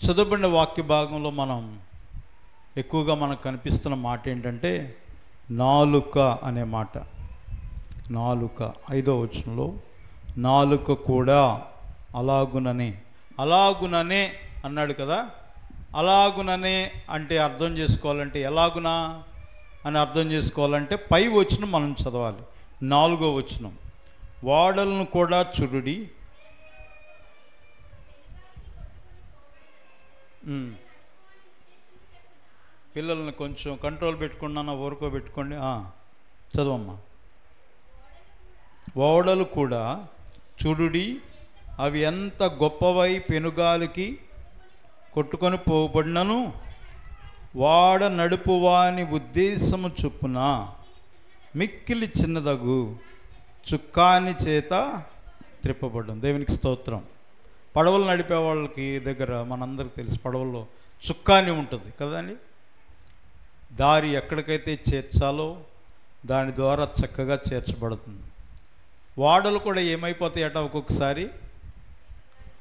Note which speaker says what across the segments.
Speaker 1: చదువుబడిన వాక్య భాగంలో మనం ఎక్కువగా మనకు కనిపిస్తున్న మాట ఏంటంటే నాలుక అనే మాట. నాలుక 5వ వచనంలో నాలుక కూడా అలాగుననే అన్నాడు కదా. అలాగుననే అంటే అర్థం చేసుకోవాలంటే ఎలాగునా అని అర్థం చేసుకోవాలంటే పై వచనం మనం చదవాలి. 4వ వచనం, వాడలను కూడా చురుడి. పిల్లల్ని కొంచెం కంట్రోల్ పెట్టుకున్నా, ఊరుకోబెట్టుకోండి. చదవమ్మా. ఓడలు కూడా చురుడి, అవి ఎంత గొప్పవై పెనుగాలికి కొట్టుకొని పోబడినను వాడ నడుపువాని ఉద్దేశము చొప్పున మిక్కిలి చిన్నదగు చుక్కాని చేత త్రిప్పబడ్డం. దేవునికి స్తోత్రం. పడవలు నడిపే వాళ్ళకి దగ్గర మనందరికి తెలుసు, పడవల్లో చుక్కాని ఉంటుంది కదండి. దారి ఎక్కడికైతే చేర్చాలో దాని ద్వారా చక్కగా చేర్చబడుతుంది. వాడలు కూడా ఏమైపోతాయి అట ఒక్కొక్కసారి,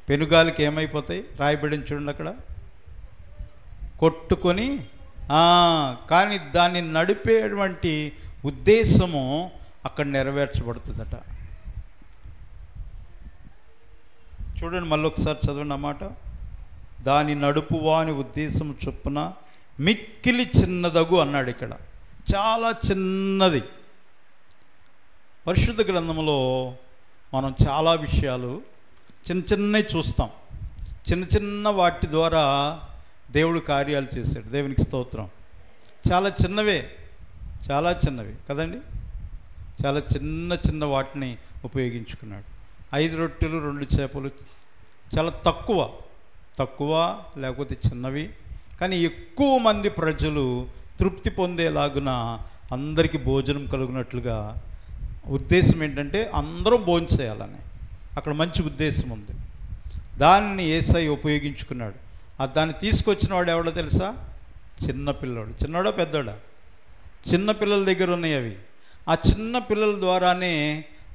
Speaker 1: పెనుగాలికి ఏమైపోతాయి, రాయబడిన చూడండి అక్కడ, కొట్టుకొని. కానీ దాన్ని నడిపేటువంటి ఉద్దేశము అక్కడ నెరవేర్చబడుతుందట. చూడండి మళ్ళీ ఒకసారి చదవండి అన్నమాట. దాని నడుపువాని ఉద్దేశం చొప్పున మిక్కిలి చిన్నదగు అన్నాడు. ఇక్కడ చాలా చిన్నది. పరిశుద్ధ గ్రంథంలో మనం చాలా విషయాలు చిన్నవి చూస్తాం. చిన్న వాటి ద్వారా దేవుడు కార్యాలు చేశాడు. దేవునికి స్తోత్రం. చాలా చిన్నవే కదండి. చాలా చిన్న వాటిని ఉపయోగించుకున్నాడు. 5 రొట్టెలు 2 చేపలు చాలా తక్కువ లేకపోతే చిన్నవి, కానీ ఎక్కువ మంది ప్రజలు తృప్తి పొందేలాగున అందరికీ భోజనం కలుగునట్లుగా ఉద్దేశం ఏంటంటే అందరం భోజనం చేయాలని అక్కడ మంచి ఉద్దేశం ఉంది. దాన్ని యేసయ్య ఉపయోగించుకున్నాడు. దాన్ని తీసుకొచ్చిన వాడు ఎవడో తెలుసా? చిన్నపిల్లాడు. చిన్నోడా పెద్దోడా? చిన్నపిల్లల దగ్గర ఉన్నాయి అవి. ఆ చిన్న పిల్లల ద్వారానే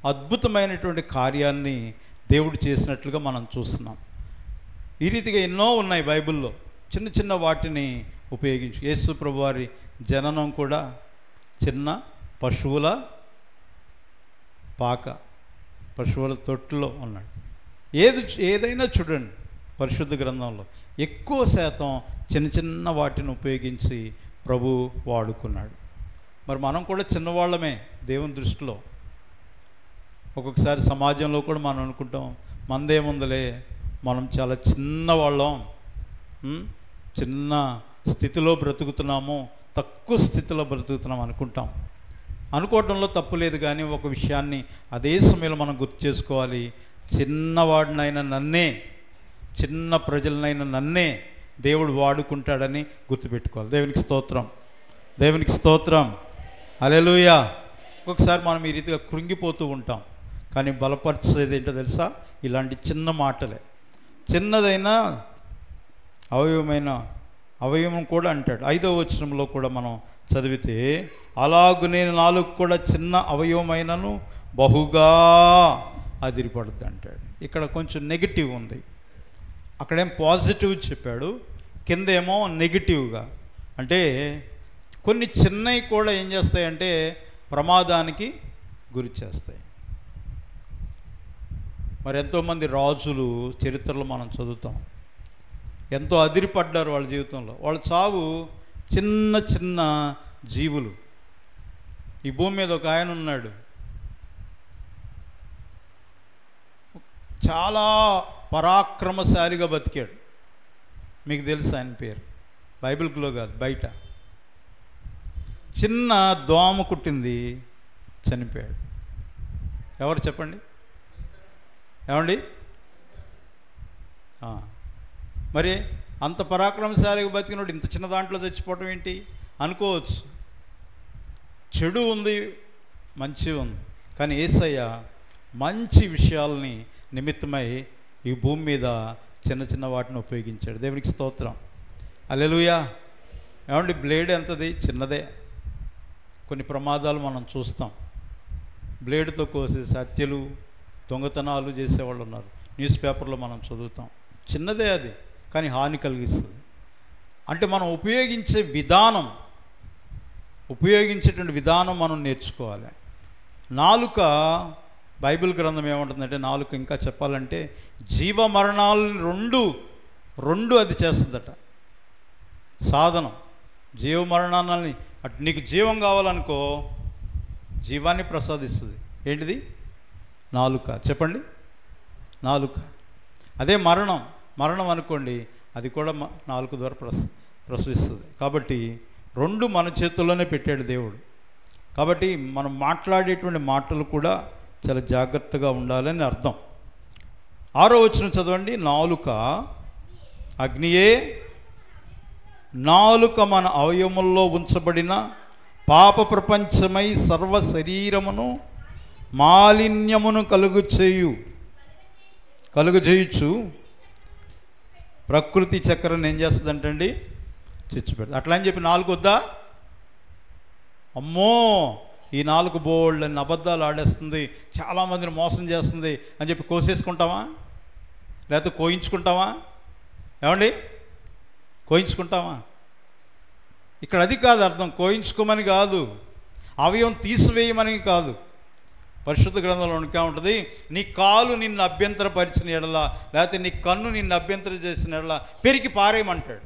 Speaker 1: అద్భుతమైనటువంటి కార్యాన్ని దేవుడు చేసినట్లుగా మనం చూస్తున్నాం. ఈ రీతిగా ఎన్నో ఉన్నాయి బైబిల్లో. చిన్న వాటిని ఉపయోగించి యేసు ప్రభు వారి జననం కూడా చిన్న పశువుల తొట్టులో ఉన్నాడు. ఏదైనా చూడండి పరిశుద్ధ గ్రంథంలో ఎక్కువ శాతం చిన్న వాటిని ఉపయోగించి ప్రభు వాడుకున్నాడు. మరి మనం కూడా చిన్నవాళ్ళమే దేవుని దృష్టిలో. ఒక్కొక్కసారి సమాజంలో కూడా మనం అనుకుంటాం మందేముందలే, మనం చాలా చిన్నవాళ్ళం, చిన్న స్థితిలో బ్రతుకుతున్నాము, తక్కువ స్థితిలో బ్రతుకుతున్నాం అనుకోవడంలో తప్పు లేదు. కానీ ఒక విషయాన్ని అదే సమయంలో మనం గుర్తు చేసుకోవాలి. చిన్నవాడినైనా నన్నే, చిన్న ప్రజలనైనా నన్నే దేవుడు వాడుకుంటాడని గుర్తుపెట్టుకోవాలి. దేవునికి స్తోత్రం. హల్లెలూయా. ఒక్కొక్కసారి మనం ఈ రీతిగా కృంగిపోతూ ఉంటాం. కానీ బలపరిచేది ఏంటో తెలుసా? ఇలాంటి చిన్న మాటలే. చిన్నదైనా అవయవం కూడా అంటాడు. 5వ వచనంలో కూడా మనం చదివితే అలాగునే నాలుగు కూడా చిన్న అవయవమైనను బహుగా అదిరిపడుద్ది అంటాడు. ఇక్కడ కొంచెం నెగిటివ్ ఉంది. అక్కడేం పాజిటివ్ చెప్పాడు, కిందేమో నెగిటివ్గా. అంటే కొన్ని చిన్నవి కూడా ఏం చేస్తాయంటే ప్రమాదానికి గురి చేస్తాయి. మరి ఎంతోమంది రాజులు చరిత్రలో మనం చదువుతాం, ఎంతో అదిరిపడ్డారు వాళ్ళ జీవితంలో. వాళ్ళ చావు చిన్న జీవులు. ఈ భూమి మీద ఒక ఆయన ఉన్నాడు, చాలా పరాక్రమశాలిగా బతికాడు. మీకు తెలుసు ఆయన పేరు, బైబిల్లో కాదు బయట. చిన్న దోమ కుట్టింది, చనిపోయాడు. ఎవరు చెప్పండి? ఏమండి? మరి అంత పరాక్రమశాలిగా బతికినోడు ఇంత చిన్న దాంట్లో చచ్చిపోవటం ఏంటి అనుకోవచ్చు. చెడు ఉంది, మంచి ఉంది. కానీ యేసయ్య మంచి విషయాలని నిమిత్తమై ఈ భూమి మీద చిన్న వాటిని ఉపయోగించాడు. దేవునికి స్తోత్రం. హల్లెలూయా. ఏమండి? బ్లేడ్ ఎంతది? చిన్నదే. కొన్ని ప్రమాదాలు మనం చూస్తాం, బ్లేడ్తో కోసేసి హత్యలు, దొంగతనాలు చేసేవాళ్ళు ఉన్నారు. న్యూస్ పేపర్లో మనం చదువుతాం. చిన్నదే అది, కానీ హాని కలిగిస్తుంది. అంటే మనం ఉపయోగించేటువంటి విధానం మనం నేర్చుకోవాలి. నాలుక, బైబిల్ గ్రంథం ఏమంటుందంటే నాలుక ఇంకా చెప్పాలంటే జీవ మరణాలను రెండు అది చేస్తుందట. సాధనం జీవ మరణాలని, అటు నీకు జీవం కావాలనుకో జీవాన్ని ప్రసాదిస్తుంది. ఏంటిది? నాలుక. చెప్పండి, నాలుక. అదే మరణం అనుకోండి, అది కూడా నాలుక ద్వారా ప్రసవిస్తుంది. కాబట్టి రెండు మన చేతుల్లోనే పెట్టాడు దేవుడు. కాబట్టి మనం మాట్లాడేటువంటి మాటలు కూడా చాలా జాగ్రత్తగా ఉండాలని అర్థం. 6వ వచనం చదవండి. నాలుక అగ్నియే, నాలుక మన అవయముల్లో ఉంచబడిన పాప ప్రపంచమై సర్వ శరీరమును మాలిన్యమును కలుగజేయచ్చు ప్రకృతి చక్రం ఏం చేస్తుందంటండి? చిచ్చుపెడదు. అట్లా అని చెప్పి నాలుగు వద్దా? అమ్మో, ఈ నాలుగు బోల్డ్ అని అబద్ధాలు ఆడేస్తుంది, చాలామందిని మోసం చేస్తుంది అని చెప్పి కోసేసుకుంటామా? లేకపోతే కోయించుకుంటామా? ఏమండి, కోయించుకుంటామా? ఇక్కడ అది కాదు అర్థం. కోయించుకోమని కాదు, అవయవం తీసివేయమని కాదు. పరిశుద్ధ గ్రంథంలో ఇంకా ఉంటుంది, నీ కాలు నిన్ను అభ్యంతరపరిచిన ఎడల, లేకపోతే నీ కన్ను నిన్ను అభ్యంతరం చేసిన ఎడల పెరికి పారేయమంటాడు.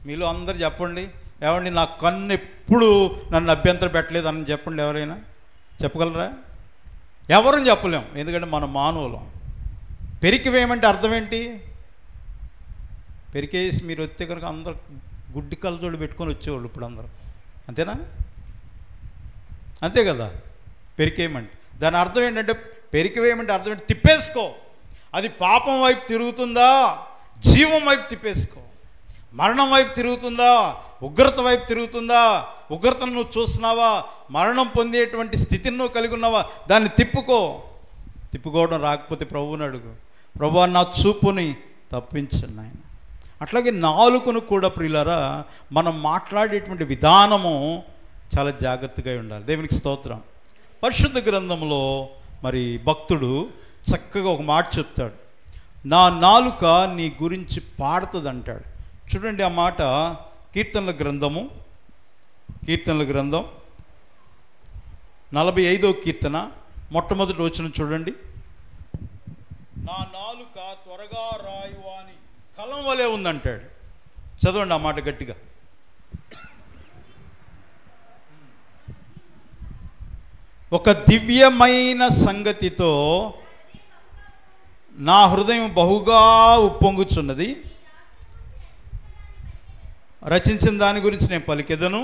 Speaker 1: మీలో అందరు చెప్పండి, ఏమండి నా కన్ను ఎప్పుడు నన్ను అభ్యంతరం పెట్టలేదు అని చెప్పండి. ఎవరైనా చెప్పగలరా? ఎవరూ చెప్పలేం, ఎందుకంటే మన మానవులం. పెరికివేయమంటే అర్థం ఏంటి? పెరికేసి మీరు వస్తే కనుక అందరు గుడ్డి కళ్ళజోడు పెట్టుకొని వచ్చేవాళ్ళు ఇప్పుడు అందరూ, అంతేనా? అంతే కదా. పెరికేయమంటే దాని అర్థం ఏంటంటే, పెరికివేయమంటే అర్థం ఏంటి? తిప్పేసుకో. అది పాపం వైపు తిరుగుతుందా, జీవం వైపు తిప్పేసుకో. మరణం వైపు తిరుగుతుందా, ఉగ్రత వైపు తిరుగుతుందా, ఉగ్రతను నువ్వు చూస్తున్నావా, మరణం పొందేటువంటి స్థితిని నువ్వు కలిగి ఉన్నావా, దాన్ని తిప్పుకోవడం రాకపోతే ప్రభువుని అడుగు, ప్రభువా నా చూపుని తప్పించండి ఆయన. అట్లాగే నాలుకను కూడా ప్రియులారా మనం మాట్లాడేటువంటి విధానము చాలా జాగ్రత్తగా ఉండాలి. దేవునికి స్తోత్రం. పరిశుద్ధ గ్రంథంలో మరి భక్తుడు చక్కగా ఒక మాట చెప్తాడు, నా నాలుక నీ గురించి పాడుతుంది అంటాడు. చూడండి ఆ మాట, కీర్తనల గ్రంథం 45వ కీర్తన మొట్టమొదటి వచనం చూడండి. నా నాలుక త్వరగా రాయువాని కలం వలె ఉందంటాడు. చదవండి ఆ మాట గట్టిగా. ఒక దివ్యమైన సంగతితో నా హృదయం బహుగా ఉప్పొంగుచున్నది, రచించిన దాని గురించి నేను పలికెదను.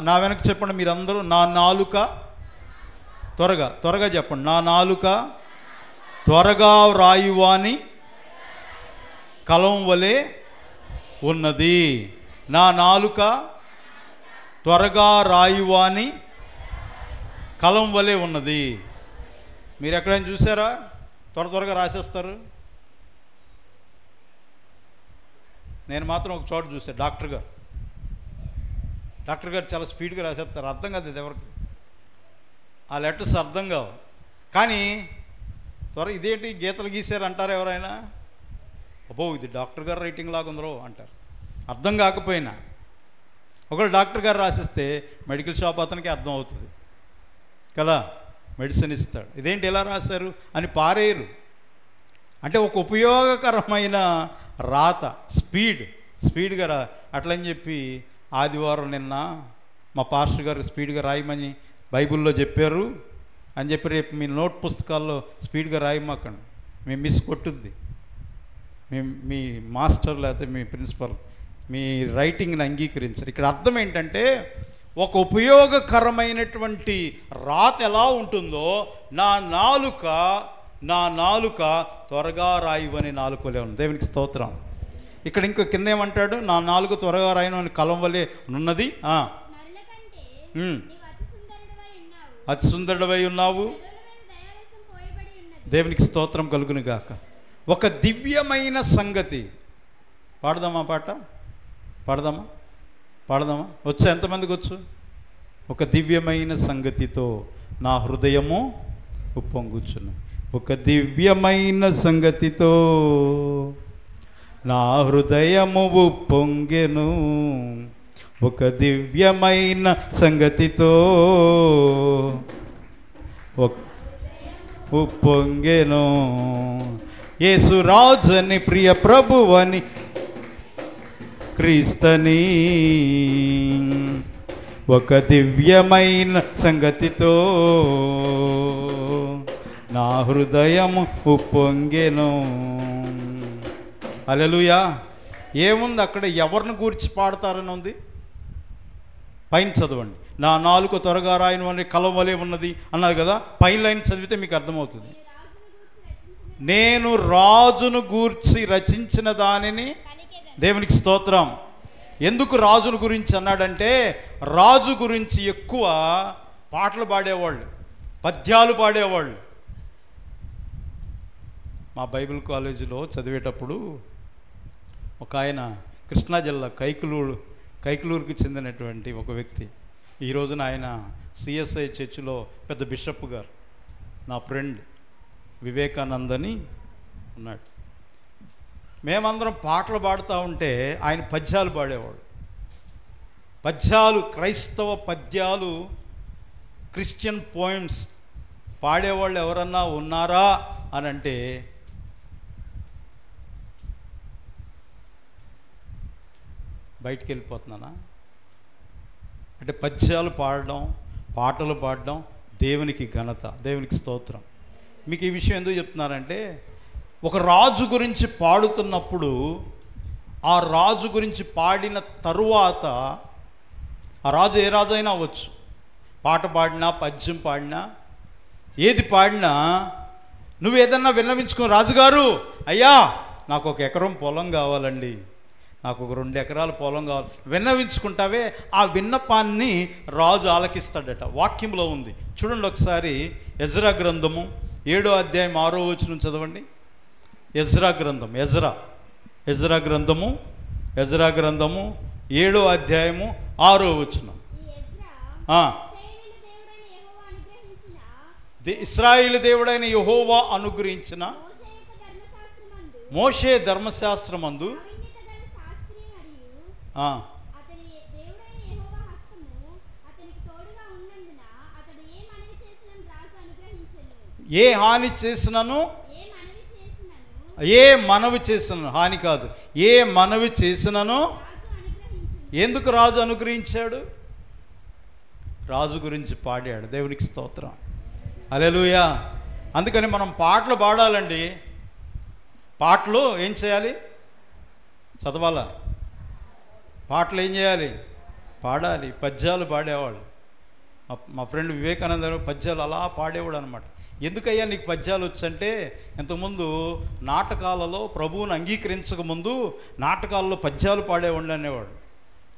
Speaker 1: నా వెనక చెప్పండి మీరందరూ, నా నాలుక త్వరగా చెప్పండి, నా నాలుక త్వరగా వ్రాయువాని కలం వలె ఉన్నది. నా నాలుక త్వరగా రాయువాని కలం వలె ఉన్నది. మీరు ఎక్కడైనా చూసారా త్వరగా రాసేస్తారు? నేను మాత్రం ఒక చోట చూసాను, డాక్టర్ గారు చాలా స్పీడ్గా రాసేస్తారు. అర్థం కాదు ఇది ఎవరికి, ఆ లెటర్స్ అర్థం కావు. కానీ ఇదేంటి గీతలు గీసారు అంటారు ఎవరైనా, అబ్బో ఇది డాక్టర్ గారు రైటింగ్ లాగా ఉందరో అంటారు. అర్థం కాకపోయినా ఒకవేళ డాక్టర్ గారు రాసిస్తే మెడికల్ షాప్ అతనికి అర్థం అవుతుంది కదా, మెడిసిన్ ఇస్తాడు. ఇదేంటి ఎలా రాశారు అని పారేయరు. అంటే ఒక ఉపయోగకరమైన రాత, స్పీడ్గా అట్లని చెప్పి ఆదివారం నిన్న మా పాస్టర్ గారు స్పీడ్గా రాయమని బైబిల్లో చెప్పారు అని చెప్పి రేపు మీ నోట్ పుస్తకాల్లో స్పీడ్గా రాయమాకండి, మీ మిస్ కొట్టుద్ది. మీ మాస్టర్ లేకపోతే మీ ప్రిన్సిపల్ మీ రైటింగ్ని అంగీకరించారు. ఇక్కడ అర్థం ఏంటంటే, ఒక ఉపయోగకరమైనటువంటి రాత ఎలా ఉంటుందో నా నాలుక త్వరగా రాయువని నాలుకలే ఉంది. దేవునికి స్తోత్రం. ఇక్కడ ఇంకో కింద ఏమంటాడు, నా నాలుక త్వరగా రాయను కలం వలె ఉన్నది, అతి సుందరుడవై ఉన్నావు. దేవునికి స్తోత్రం కలుగును గాక. ఒక దివ్యమైన సంగతి. పాడదామా పాట? పాడదామా? వచ్చా? ఎంతమందికి వచ్చు? ఒక దివ్యమైన సంగతితో నా హృదయము ఉప్పొంగుచును. ఒక దివ్యమైన సంగతితో నా హృదయము ఉప్పొంగెను. ఒక దివ్యమైన సంగతితో ఉప్పొంగెను. యేసు రాజని ప్రియ ప్రభువని క్రీస్తని ఒక దివ్యమైన సంగతితో నా హృదయము ఉప్పొంగెను. హల్లెలూయా. ఏముంది అక్కడ? ఎవరిని గూర్చి పాడతారని ఉంది. పైన చదవండి. నా నాలుక త్వరగా రాయను అనే కలవలే ఉన్నది అన్నది కదా. పైన లైన్ చదివితే మీకు అర్థమవుతుంది. నేను రాజును గూర్చి రచించిన దానిని, దేవునికి స్తోత్రం. ఎందుకు రాజును గురించి అన్నాడంటే, రాజు గురించి ఎక్కువ పాటలు పాడేవాళ్ళు, పద్యాలు పాడేవాళ్ళు. మా బైబిల్ కాలేజీలో చదివేటప్పుడు ఒక ఆయన కృష్ణా జిల్లా కైకలూరుకి చెందినటువంటి ఒక వ్యక్తి, ఈ రోజున ఆయన సిఎస్ఐ చర్చిలో పెద్ద బిషప్ గారు, నా ఫ్రెండ్ వివేకానంద్ అని ఉన్నాడు. మేమందరం పాటలు పాడుతూ ఉంటే ఆయన పద్యాలు పాడేవాడు. పద్యాలు, క్రైస్తవ పద్యాలు, క్రిస్టియన్ పోయమ్స్ పాడేవాళ్ళు ఎవరన్నా ఉన్నారా అని అంటే బయటికి వెళ్ళిపోతున్నానా అంటే, పద్యాలు పాడడం, పాటలు పాడడం దేవునికి ఘనత, దేవునికి స్తోత్రం. మీకు ఈ విషయం ఎందుకు చెప్తున్నారంటే, ఒక రాజు గురించి పాడుతున్నప్పుడు ఆ రాజు గురించి పాడిన తరువాత, ఆ రాజు ఏ రాజు అయినా అవ్వచ్చు, పాట పాడినా, పద్యం పాడినా, ఏది పాడినా, నువ్వు ఏదన్నా విన్నవించుకుని, రాజుగారు అయ్యా నాకు 1 ఎకరం పొలం కావాలండి, నాకు 2 ఎకరాల పొలం కావాలి, విన్నవించుకుంటావే, ఆ విన్నపాన్ని రాజు ఆలకిస్తాడట. వాక్యంలో ఉంది చూడండి ఒకసారి. ఎజ్రా గ్రంథము 7వ అధ్యాయం 6వ వచనం చదవండి. ఎజ్రా గ్రంథము 7వ అధ్యాయము 6వ వచనం. ఇశ్రాయేలు దేవుడైన యెహోవా అనుగ్రహించిన మోషే ధర్మశాస్త్రమందు ఏ హాని చేసినను, ఏ మనవి చేసినను, హాని కాదు, ఏ మనవి చేసినను. ఎందుకు రాజు అనుగ్రహించాడు? రాజు గురించి పాడాడు. దేవునికి స్తోత్రం. హల్లెలూయా. అందుకని మనం పాటలు పాడాలండి. పాటలు ఏం చేయాలి? చదవాలా? పాటలు ఏం చేయాలి? పాడాలి. పద్యాలు పాడేవాళ్ళు. మా ఫ్రెండ్ వివేకానంద పద్యాలు అలా పాడేవాడు అనమాట. ఎందుకయ్యా నీకు పద్యాలు వచ్చంటే, ఇంతకుముందు నాటకాలలో ప్రభువుని అంగీకరించకముందు నాటకాలలో పద్యాలు పాడేవాళ్ళు అనేవాడు.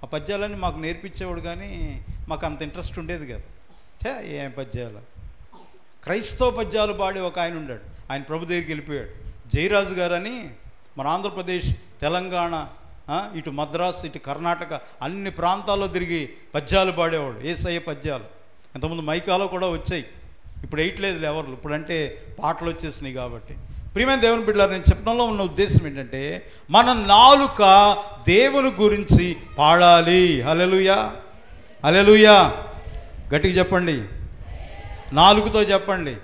Speaker 1: ఆ పద్యాలన్నీ మాకు నేర్పించేవాడు, కానీ మాకు అంత ఇంట్రెస్ట్ ఉండేది కాదు. ఏం పద్యాలు? క్రైస్తవ పద్యాలు పాడే ఒక ఆయన ఉన్నాడు. ఆయన ప్రభు దగ్గరికి వెళ్ళిపోయాడు. జయరాజు గారని మన ఆంధ్రప్రదేశ్, తెలంగాణ, ఇటు మద్రాసు, ఇటు కర్ణాటక అన్ని ప్రాంతాల్లో తిరిగి పద్యాలు పాడేవాడు. యేసయ్య పద్యాలు ఇంతకుముందు మైకాలో కూడా వచ్చాయి. ఇప్పుడు వేయట్లేదు ఎవరు, ఇప్పుడంటే పాటలు వచ్చేసినాయి. కాబట్టి ప్రియమైన దేవుని బిడ్డలారా, నేను చెప్పడంలో ఉన్న ఉద్దేశం ఏంటంటే, మన నాలుక దేవుని గురించి పాడాలి. హల్లెలూయా, హల్లెలూయా. గట్టిగా చెప్పండి. నాలుగుతో చెప్పండి,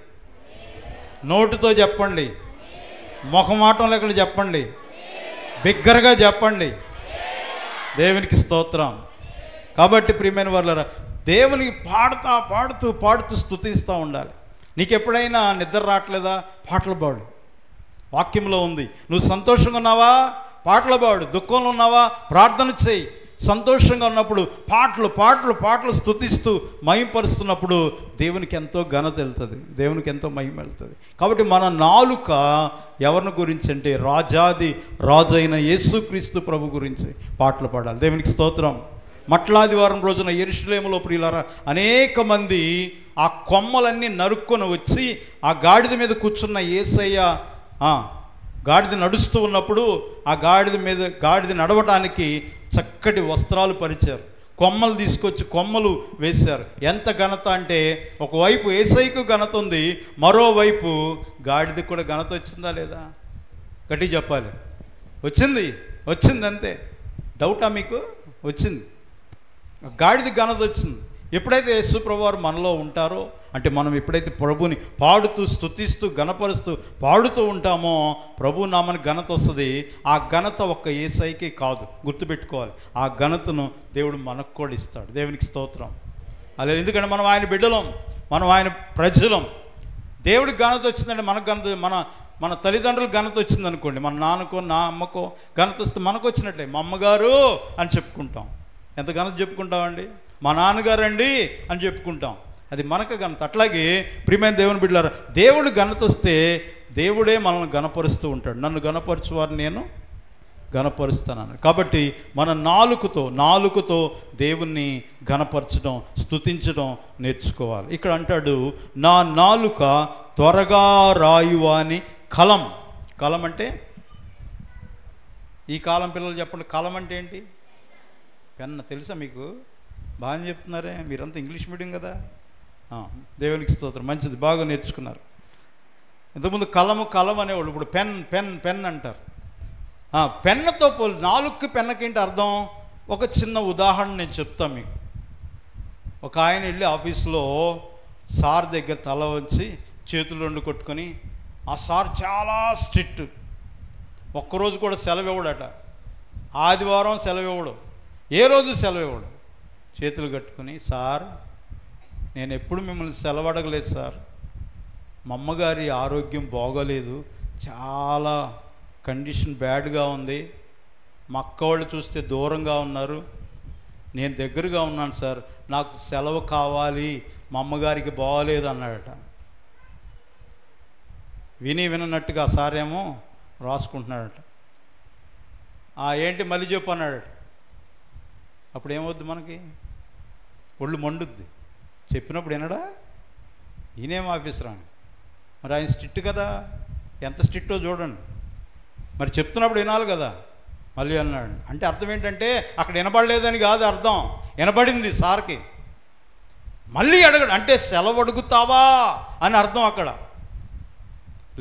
Speaker 1: నోటుతో చెప్పండి, మొహమాటం లేకుండా చెప్పండి, బిగ్గరగా చెప్పండి. దేవునికి స్తోత్రం. కాబట్టి ప్రియమైన వాళ్ళారా, దేవునికి పాడుతూ స్తుతిస్తూ ఉండాలి. నీకు ఎప్పుడైనా నిద్ర రావట్లేదా? పాటలు పాడు. వాక్యంలో ఉంది. నువ్వు సంతోషంగా ఉన్నావా? పాటలు పాడు. దుఃఖంలో ఉన్నావా? ప్రార్థన చేయి. సంతోషంగా ఉన్నప్పుడు పాటలు స్తుతిస్తూ మహిమపరుస్తున్నప్పుడు దేవునికి ఎంతో ఘనత వెళ్తుంది, దేవునికి ఎంతో మహిమ వెళ్తుంది. కాబట్టి మన నాలుక ఎవరిని గురించి అంటే, రాజాది రాజు అయిన యేసుక్రీస్తు ప్రభు గురించి పాటలు పాడాలి. దేవునికి స్తోత్రం. మట్లాదివారం రోజున యెరూషలేములో ప్రియులారా, అనేక మంది ఆ కొమ్మలన్నీ నరుక్కొని వచ్చి ఆ గాడిద మీద కూర్చున్న యేసయ్య, గాడిద నడుస్తూ ఉన్నప్పుడు ఆ గాడిద నడవటానికి చక్కటి వస్త్రాలు పరిచారు, కొమ్మలు తీసుకొచ్చి కొమ్మలు వేశారు. ఎంత ఘనత అంటే ఒకవైపు యేసయ్యకు ఘనత ఉంది, మరోవైపు గాడిద కూడా ఘనత వచ్చిందా లేదా? గట్టి చెప్పాలి. వచ్చింది అంతే. డౌటా మీకు? వచ్చింది. గాడిద ఘనత వచ్చింది. ఎప్పుడైతే యేసు ప్రభువారు మనలో ఉంటారో, అంటే మనం ఎప్పుడైతే ప్రభుని పాడుతూ స్తుతిస్తూ ఘనపరుస్తూ పాడుతూ ఉంటామో ప్రభు నామని ఘనత వస్తుంది. ఆ ఘనత ఒక్క యేసయ్యకే కాదు, గుర్తుపెట్టుకోవాలి. ఆ ఘనతను దేవుడు మనకు కూడా ఇస్తాడు. దేవునికి స్తోత్రం. అలా ఎందుకంటే మనం ఆయన బిడ్డలం, మనం ఆయన ప్రజలం. దేవుడికి ఘనత వచ్చిందంటే మనకు ఘనత, మన తల్లిదండ్రులకు ఘనత వచ్చిందనుకోండి, మన నాన్నకో నా అమ్మకో ఘనత వస్తే మనకు వచ్చినట్లే. మా అమ్మగారు అని చెప్పుకుంటాం. ఎంత ఘనత చెప్పుకుంటామండి? మా నాన్నగారండి అని చెప్పుకుంటాం. అది మనకు ఘనత. అట్లాగే ప్రియమైన దేవుని బిడ్డలారా, దేవుడు ఘనత వస్తే దేవుడే మనల్ని ఘనపరుస్తూ ఉంటాడు. నన్ను ఘనపరచువారిని నేను ఘనపరుస్తాను. కాబట్టి మన నాలుకతో దేవుణ్ణి ఘనపరచడం, స్తుతించడం నేర్చుకోవాలి. ఇక్కడ అంటాడు, నా నాలుక త్వరగా రాయువాని కలం అంటే, ఈ కాలం పిల్లలు చెప్పండి, కలం అంటే ఏంటి? పెన్న. తెలుసా మీకు? బాగా చెప్తున్నారే, మీరంతా ఇంగ్లీష్ మీడియం కదా. దేవునికి స్తోత్రం, మంచిది, బాగా నేర్చుకున్నారు. ఇంతకుముందు కలం అనేవాళ్ళు, ఇప్పుడు పెన్ అంటారు. పెన్నుతో నాలుగుకి పెన్నకేంటి అర్థం? ఒక చిన్న ఉదాహరణ నేను చెప్తాను మీకు. ఒక ఆయన వెళ్ళి ఆఫీసులో సార్ దగ్గర తల వంచి చేతులు రెండు కొట్టుకొని, ఆ సార్ చాలా స్ట్రిక్ట్, ఒక్కరోజు కూడా సెలవు ఇవ్వడట. ఆదివారం సెలవు ఇవ్వడు, ఏ రోజు సెలవు ఇవ్వడు. చేతులు కట్టుకుని, సార్ నేను ఎప్పుడు మిమ్మల్ని సెలవు అడగలేదు సార్, మా అమ్మగారి ఆరోగ్యం బాగోలేదు, చాలా కండిషన్ బ్యాడ్గా ఉంది, మా అక్క వాళ్ళు చూస్తే దూరంగా ఉన్నారు, నేను దగ్గరగా ఉన్నాను సార్, నాకు సెలవు కావాలి, మా అమ్మగారికి బాగోలేదు అన్నాడట. వినట్టుగా సార్ ఏమో రాసుకుంటున్నాడట. ఏంటి మళ్ళీ చెప్పు అన్నాడట. అప్పుడు ఏమవుద్ది? మనకి ఒళ్ళు మండుద్ది. చెప్పినప్పుడు వినడా? ఈయనేం ఆఫీసరా? మరి ఆయన స్ట్రిక్ట్ కదా, ఎంత స్ట్రిక్టో చూడండి. మరి చెప్తున్నప్పుడు వినాలి కదా. మళ్ళీ అన్నాడు అంటే అర్థం ఏంటంటే అక్కడ వినబడలేదని కాదు అర్థం, వినబడింది సార్కి. మళ్ళీ అడగడు అంటే సెలవు అడుగుతావా అని అర్థం అక్కడ.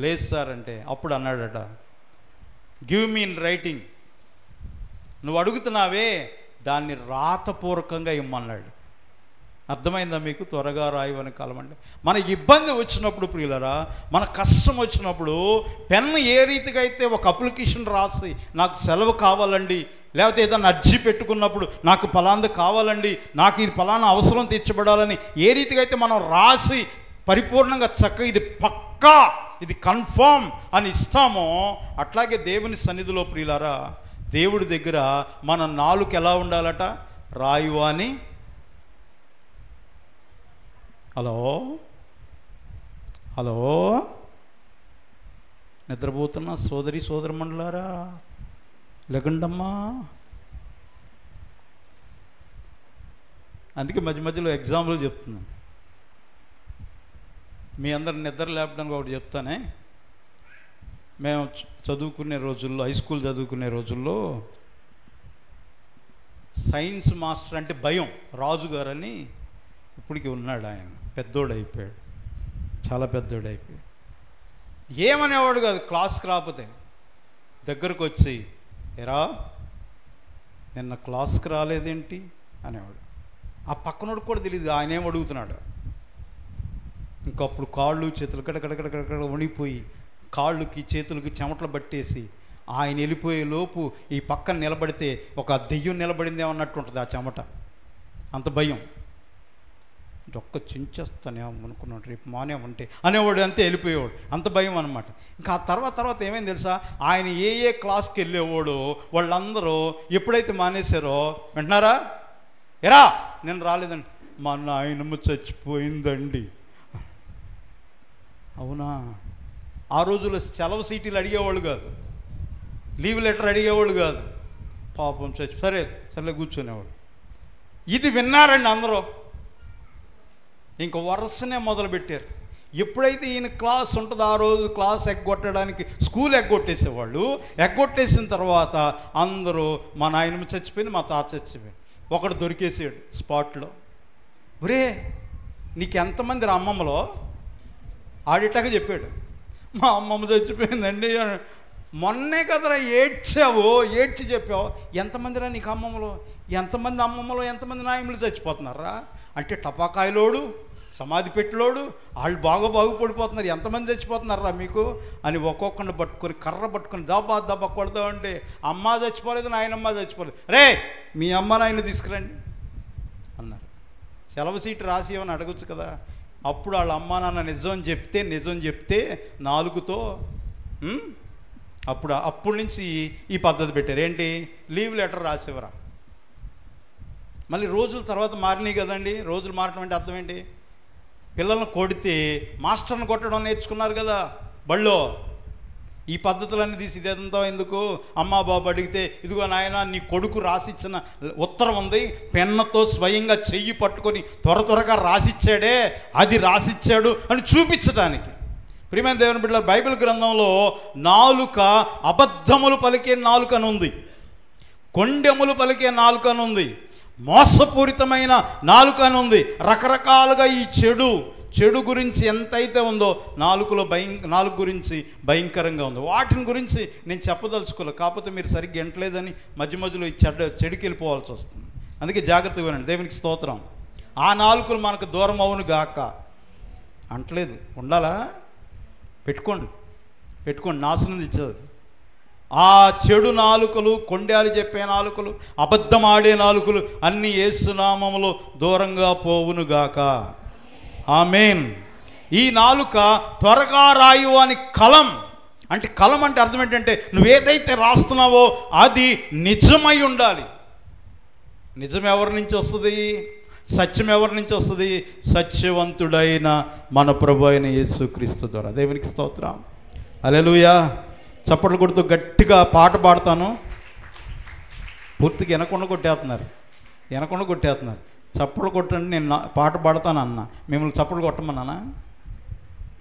Speaker 1: లేదు సార్ అంటే అప్పుడు అన్నాడట, గివ్ మీ ఇన్ రైటింగ్, నువ్వు అడుగుతున్నావే దాన్ని రాతపూర్వకంగా ఇమ్మన్నాడు. అర్థమైందా మీకు? త్వరగా రాయవని కాలం అంటే మనకి ఇబ్బంది వచ్చినప్పుడు ప్రియులరా, మన కష్టం వచ్చినప్పుడు పెన్ను ఏ రీతిగా అయితే ఒక అప్లికేషన్ రాసి నాకు సెలవు కావాలండి, లేకపోతే ఏదైనా అర్జీ పెట్టుకున్నప్పుడు నాకు ఫలాంది కావాలండి, నాకు ఇది ఫలానా అవసరం తీర్చబడాలని ఏ రీతిగా అయితే మనం రాసి పరిపూర్ణంగా చక్కగా ఇది పక్కా, ఇది కన్ఫర్మ్ అని ఇస్తామో, అట్లాగే దేవుని సన్నిధిలో ప్రియులారా, దేవుడి దగ్గర మన నాలుక ఎలా ఉండాలట? రాయువాని. హలో నిద్రపోతున్న సోదరమండలారా, లెగండమ్మా. అందుకే మధ్యలో ఎగ్జాంపుల్ చెప్తున్నాను. మీ అందరు నిద్ర లేపడానికి ఒకటి చెప్తానే. మేము చదువుకునే రోజుల్లో, హై స్కూల్ చదువుకునే రోజుల్లో సైన్స్ మాస్టర్ అంటే భయం, రాజుగారని ఇప్పటికి ఉన్నాడు. ఆయన పెద్దోడు అయిపోయాడు, చాలా పెద్దోడు అయిపోయాడు. ఏమనేవాడు కాదు, క్లాస్కి రాకపోతే దగ్గరకు వచ్చి, ఎరా నిన్న క్లాస్కి రాలేదేంటి అనేవాడు. ఆ పక్కనోడు కూడా తెలియదు ఆయన ఏం అడుగుతున్నాడు. ఇంకప్పుడు కాళ్ళు చేతులు కడకడకడకడ వణిపోయి కాళ్ళుకి చేతులకి చెమటలు పట్టేసి ఆయన వెళ్ళిపోయే లోపు ఈ పక్కన నిలబడితే ఒక దెయ్యం నిలబడిందేమన్నట్టు ఉంటుంది ఆ చెమట, అంత భయం. ఒక్క చించేస్తానేమో అనుకున్నాడు, రేపు మానేమంటే అనేవాడు, అంతే వెళ్ళిపోయేవాడు, అంత భయం అనమాట. ఇంకా ఆ తర్వాత ఏమైంది తెలుసా, ఆయన ఏ క్లాస్కి వెళ్ళేవాడు వాళ్ళందరూ ఎప్పుడైతే మానేశారో, వింటున్నారా, ఎరా నేను రాలేదండి, మా నాయనమ్మ చచ్చిపోయిందండి. అవునా? ఆ రోజుల్లో సెలవు సీటీలు అడిగేవాళ్ళు కాదు, లీవ్ లెటర్ అడిగేవాళ్ళు కాదు. పాపం సరే కూర్చునేవాడు. ఇది విన్నారండి అందరూ. ఇంక వరుసనే మొదలుపెట్టారు. ఎప్పుడైతే ఈయన క్లాస్ ఉంటుందో ఆ రోజు క్లాస్ ఎగ్గొట్టడానికి స్కూల్ ఎగ్గొట్టేసేవాళ్ళు. ఎగ్గొట్టేసిన తర్వాత అందరూ మా నాయనమ్మ చచ్చిపోయింది, మా తాత చచ్చిపోయింది. ఒకడు దొరికేసాడు స్పాట్లో. ఒరే నీకు ఎంతమంది రా అమ్మమ్మలో? ఆడిటాగా చెప్పాడు, మా అమ్మమ్మ చచ్చిపోయిందండి. మొన్నే కదరా ఏడ్చి చెప్పావు. ఎంతమంది రా నీకు అమ్మమ్మలో? ఎంతమంది అమ్మమ్మలో ఎంతమంది నాయములు చచ్చిపోతున్నారా అంటే, టపాకాయలోడు సమాధి పెట్టిలోడు వాళ్ళు బాగుపడిపోతున్నారు, ఎంతమంది చచ్చిపోతున్నారా మీకు అని ఒక్కొక్కరిని పట్టుకొని కర్ర పట్టుకొని దబ్బా కొడదామంటే, అమ్మ చచ్చిపోలేదు, నాయనమ్మ చచ్చిపోలేదు. రే మీ అమ్మ నాయన తీసుకురండి అన్నారు. సెలవు సీటు రాసి ఏమని అడగచ్చు కదా. అప్పుడు వాళ్ళ అమ్మ నాన్న నిజం చెప్తే నాలుగుతో అప్పటి నుంచి ఈ పద్ధతి పెట్టారు. ఏంటి? లీవ్ లెటర్ రాసేవరా. మళ్ళీ రోజుల తర్వాత మారినాయి కదండి. రోజులు మారటం అంటే అర్థం ఏంటి? పిల్లలను కొడితే మాస్టర్ని కొట్టడం నేర్చుకున్నారు కదా బళ్ళో. ఈ పద్ధతులన్నీ తీసి ఇదేంతా ఎందుకు? అమ్మా బాబు అడిగితే, ఇదిగో నాయన నీ కొడుకు రాసిచ్చిన ఉత్తరం ఉంది, పెన్నుతో స్వయంగా చెయ్యి పట్టుకొని త్వరగా రాసిచ్చాడే, అది రాసిచ్చాడు అని చూపించడానికి. ప్రియమైన దేవుని బిడ్డల, బైబిల్ గ్రంథంలో నాలుక అబద్ధములు పలికే నాలుకనుంది, కొండెములు పలికే నాలుకనుంది, మోసపూరితమైన నాలుకనుంది. రకరకాలుగా ఈ చెడు గురించి ఎంతైతే ఉందో నాలుగు గురించి భయంకరంగా ఉంది. వాటిని గురించి నేను చెప్పదలుచుకోలేదు, కాకపోతే మీరు సరిగ్గా ఎంటలేదని మధ్యలో ఈ చెడుకి వెళ్ళిపోవాల్సి వస్తుంది. అందుకే జాగ్రత్తగా వినండి. దేవునికి స్తోత్రం. ఆ నాలుకలు మనకు దూరం అవును గాక అంటలేదు. ఉండాలా? పెట్టుకోండి నాశనం ఇచ్చేది. ఆ చెడు నాలుకలు, కొండాలు చెప్పే నాలుకలు, అబద్ధం ఆడే నాలుకలు అన్నీ యేసు నామములో దూరంగా పోవునుగాక. ఆమేన్. ఈ నాలుక త్వరగా రాయు అని కలం అంటే, కలం అంటే అర్థం ఏంటంటే నువ్వేదైతే రాస్తున్నావో అది నిజమై ఉండాలి. నిజం ఎవరి నుంచి వస్తుంది? సత్యం ఎవరి నుంచి వస్తుంది? సత్యవంతుడైన మన ప్రభు అయిన యేసుక్రీస్తు ద్వారా. దేవునికి స్తోత్రం. హల్లెలూయా. చప్పట్లు కొడుతూ గట్టిగా పాట పాడతాను. పూర్తిగా వెనకుండా కొట్టేస్తున్నారు. చప్పట్లు కొట్టండి, నేను పాట పాడతాను అన్న. మిమ్మల్ని చప్పట్లు కొట్టమన్నానా?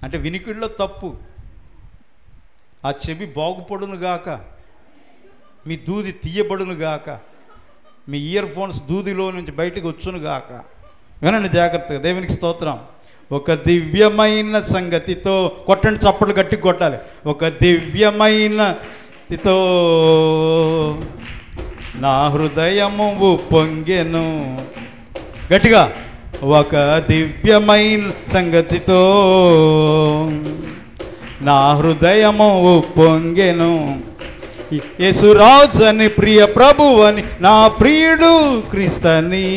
Speaker 1: అంటే వినికిడిలో తప్పు. ఆ చెవి బాగుపడును గాక, మీ దూది తీయబడును గాక, మీ ఇయర్ ఫోన్స్ దూదిలో నుంచి బయటకు వచ్చును గాక. వినండి జాగ్రత్తగా. దేవునికి స్తోత్రం. ఒక దివ్యమైన సంగతితో కొట్టండి, చప్పట్లు గట్టిగా కొట్టాలి. ఒక దివ్యమైన తో నా హృదయము ఉప్పొంగెను. గట్టిగా. ఒక దివ్యమైన సంగతితో నా హృదయము ఉప్పొంగెను. యేసురాజని ప్రియ ప్రభువని నా ప్రియుడు క్రీస్తని.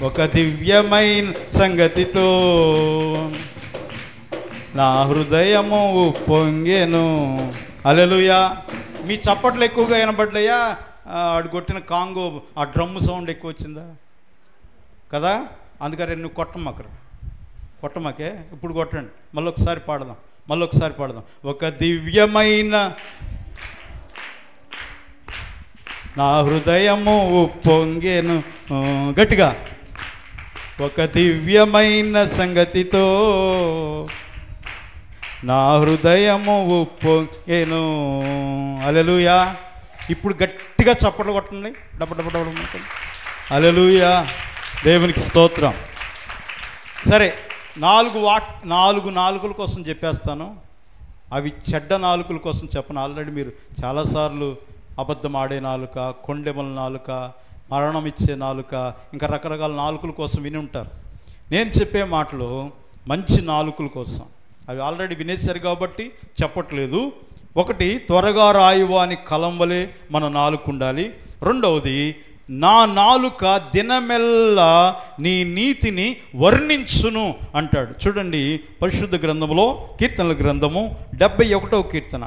Speaker 1: ఒక దివ్యమైన సంగతితో నా హృదయము ఉప్పొంగెను. హల్లెలూయా. మీ చప్పట్లు ఎక్కువగా వినబడ్డాయా? ఆడు కొట్టిన కాంగో ఆ డ్రమ్ సౌండ్ ఎక్కువ వచ్చిందా కదా? అందుకని నువ్వు కొట్టమాకే. ఇప్పుడు కొట్టండి. మళ్ళీ ఒకసారి పాడదాం. ఒక దివ్యమైన నా హృదయము ఉప్పొంగెను. గట్టిగా. ఒక దివ్యమైన సంగతితో నా హృదయము ఉప్పొంగెను. హల్లెలూయా. ఇప్పుడు గట్టిగా చప్పట్లు కొట్టండి. డబ్బు. హల్లెలూయా. దేవునికి స్తోత్రం. సరే, నాలుగు నాలుకల కోసం చెప్పేస్తాను. అవి చెడ్డ నాలుకల కోసం చెప్పను. ఆల్రెడీ మీరు చాలాసార్లు అబద్ధం ఆడే నాలుక, కొండెముల నాలుక, మరణం ఇచ్చే నాలుక, ఇంకా రకరకాల నాలుకల కోసం విని ఉంటారు. నేను చెప్పే మాటలు మంచి నాలుకల కోసం. అవి ఆల్రెడీ వినేశారు కాబట్టి చెప్పట్లేదు. ఒకటి, త్వరగా రాయువా అని కలం వలె మన నాలుక ఉండాలి. రెండవది, నా నాలుక దినమెల్లా నీ నీతిని వర్ణించును అంటాడు. చూడండి, పరిశుద్ధ గ్రంథంలో కీర్తనల గ్రంథము 71వ కీర్తన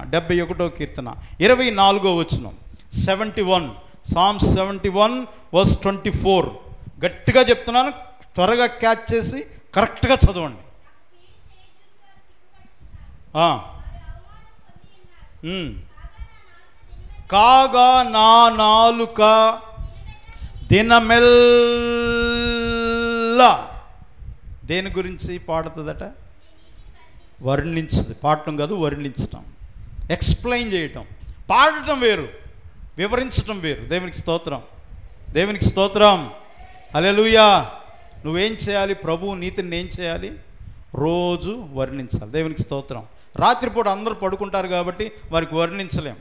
Speaker 1: 24వ వచనం. 71 Psalms 71 verse 24. గట్టిగా చెప్తున్నాను, త్వరగా క్యాచ్ చేసి కరెక్ట్గా చదవండి. కాగా నా నాలుక దినమెల్లా దేని గురించి పాడుతుందట? వర్ణించుది. పాడటం కాదు, వర్ణించటం, ఎక్స్ప్లెయిన్ చేయటం. పాడటం వేరు, వివరించడం వేరు. దేవునికి స్తోత్రం, దేవునికి స్తోత్రం, హల్లెలూయా. నువ్వేం చేయాలి? ప్రభువు నీతిని ఏం చేయాలి? రోజు వర్ణించాలి. దేవునికి స్తోత్రం. రాత్రిపూట అందరూ పడుకుంటారు కాబట్టి వారికి వర్ణించలేం.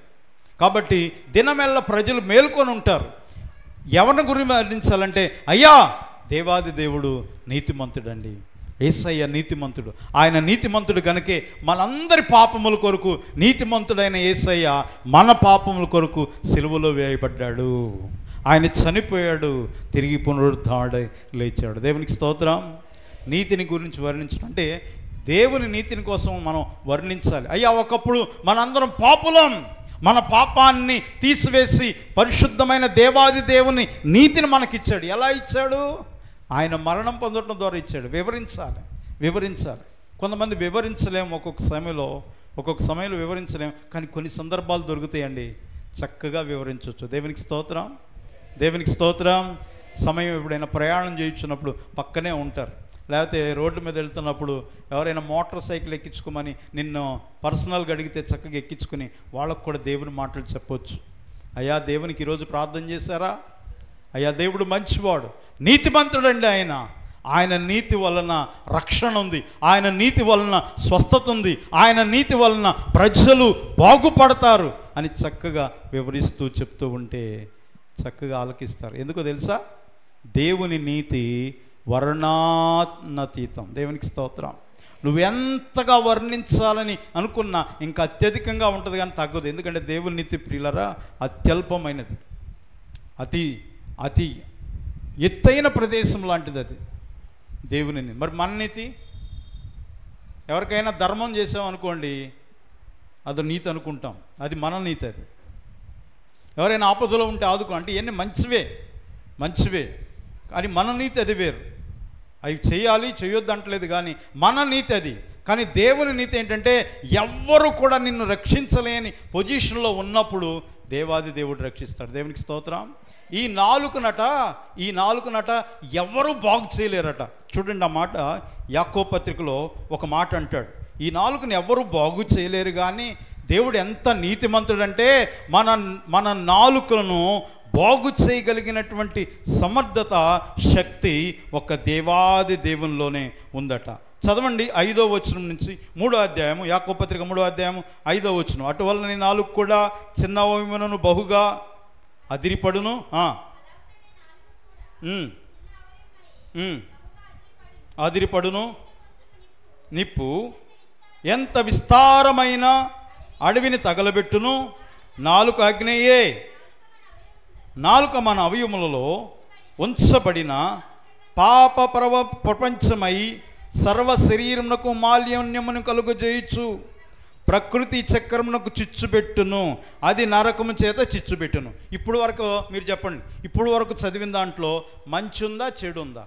Speaker 1: కాబట్టి దినమెల్ల ప్రజలు మేల్కొని ఉంటారు. ఎవరిని గురించి వర్ణించాలంటే, అయ్యా దేవాది దేవుడు నీతిమంతుడండి, యేసయ్య నీతిమంతుడు. ఆయన నీతిమంతుడు కనుకే మనందరి పాపముల కొరకు నీతిమంతుడైన యేసయ్య మన పాపముల కొరకు సిలువలో వేయబడ్డాడు. ఆయన చనిపోయాడు, తిరిగి పునరుద్ధానుడై లేచాడు. దేవునికి స్తోత్రం. నీతిని గురించి వర్ణించడం అంటే దేవుని నీతిని కోసం మనం వర్ణించాలి. అయ్యా ఒకప్పుడు మనందరం పాపులం, మన పాపాన్ని తీసివేసి పరిశుద్ధమైన దేవాది దేవుని నీతిని మనకిచ్చాడు. ఎలా ఇచ్చాడు? ఆయన మరణం పొందడం ద్వారా ఇచ్చాడు. వివరించాలి. కొంతమంది వివరించలేము, ఒక్కొక్క సమయంలో వివరించలేము, కానీ కొన్ని సందర్భాలు దొరుకుతాయండి, చక్కగా వివరించవచ్చు. దేవునికి స్తోత్రం, దేవునికి స్తోత్రం. సమయం ఎప్పుడైనా ప్రయాణం చేయించినప్పుడు పక్కనే ఉంటారు, లేకపోతే రోడ్డు మీద వెళ్తున్నప్పుడు ఎవరైనా మోటార్ సైకిల్ ఎక్కించుకోమని నిన్ను పర్సనల్గా అడిగితే చక్కగా ఎక్కించుకుని వాళ్ళకు కూడా దేవుని మాటలు చెప్పొచ్చు. అయ్యా దేవునికి ఈరోజు ప్రార్థన చేశారా? అయ్యా దేవుడు మంచివాడు, నీతిమంతుడండి. ఆయన నీతి వలన రక్షణ ఉంది, ఆయన నీతి వలన స్వస్థత ఉంది, ఆయన నీతి వలన ప్రజలు బాగుపడతారు అని చక్కగా వివరిస్తూ చెప్తూ ఉంటే చక్కగా ఆలకిస్తారు. ఎందుకో తెలుసా? దేవుని నీతి వర్ణాతీతం. దేవునికి స్తోత్రం. నువ్వు ఎంతగా వర్ణించాలని అనుకున్నా ఇంకా అత్యధికంగా ఉంటుంది కానీ తగ్గదు. ఎందుకంటే దేవుని నీతి ప్రియులరా అత్యల్పమైనది, అతి ఎత్తైన ప్రదేశం లాంటిది అది దేవుని నీతి. మరి మన నీతి, ఎవరికైనా ధర్మం చేసామనుకోండి అది నీతి అనుకుంటాం, అది మన నీతి. అది ఎవరైనా ఆపదలో ఉంటే ఆదుకో అంటే ఇవన్నీ మంచివే కానీ మన నీతి అది వేరు. అవి చేయాలి చేయొద్దు అంటలేదు కానీ మన నీతి అది. కానీ దేవుని నీతి ఏంటంటే ఎవ్వరు కూడా నిన్ను రక్షించలేని పొజిషన్లో ఉన్నప్పుడు దేవాది దేవుడు రక్షిస్తాడు. దేవునికి స్తోత్రం. ఈ నాలుకనట ఎవరు బాగు చేయలేరట. చూడండి ఆ మాట యాకోబు పత్రికలో ఒక మాట అంటాడు, ఈ నాలుకను ఎవరు బాగు చేయలేరు కానీ దేవుడు ఎంత నీతిమంతుడంటే మన నాలుకలను బాగు చేయగలిగినటువంటి సమర్థత, శక్తి ఒక దేవాది దేవునిలోనే ఉందట. చదవండి 5వ వచనం నుంచి 3వ అధ్యాయము, యాకోబు పత్రిక 3వ అధ్యాయము 5వ వచనం. అటువలన నీ నాలుక కూడా చిన్నవైనను బహుగా అదిరిపడును, అదిరిపడును. నిప్పు ఎంత విస్తారమైన అడవిని తగలబెట్టును. నాలుక అగ్నేయే. నాలుక మన అవయములలో ఉంచబడిన పాప ప్రపంచమై సర్వ శరీరమునకు మాలిన్యమును కలుగజేయచ్చు. ప్రకృతి చక్రమునకు చిచ్చుపెట్టును, అది నరకము చేత చిచ్చుపెట్టును. ఇప్పుడు వరకు మీరు చెప్పండి, ఇప్పుడు వరకు చదివిన దాంట్లో మంచి ఉందా చెడు ఉందా?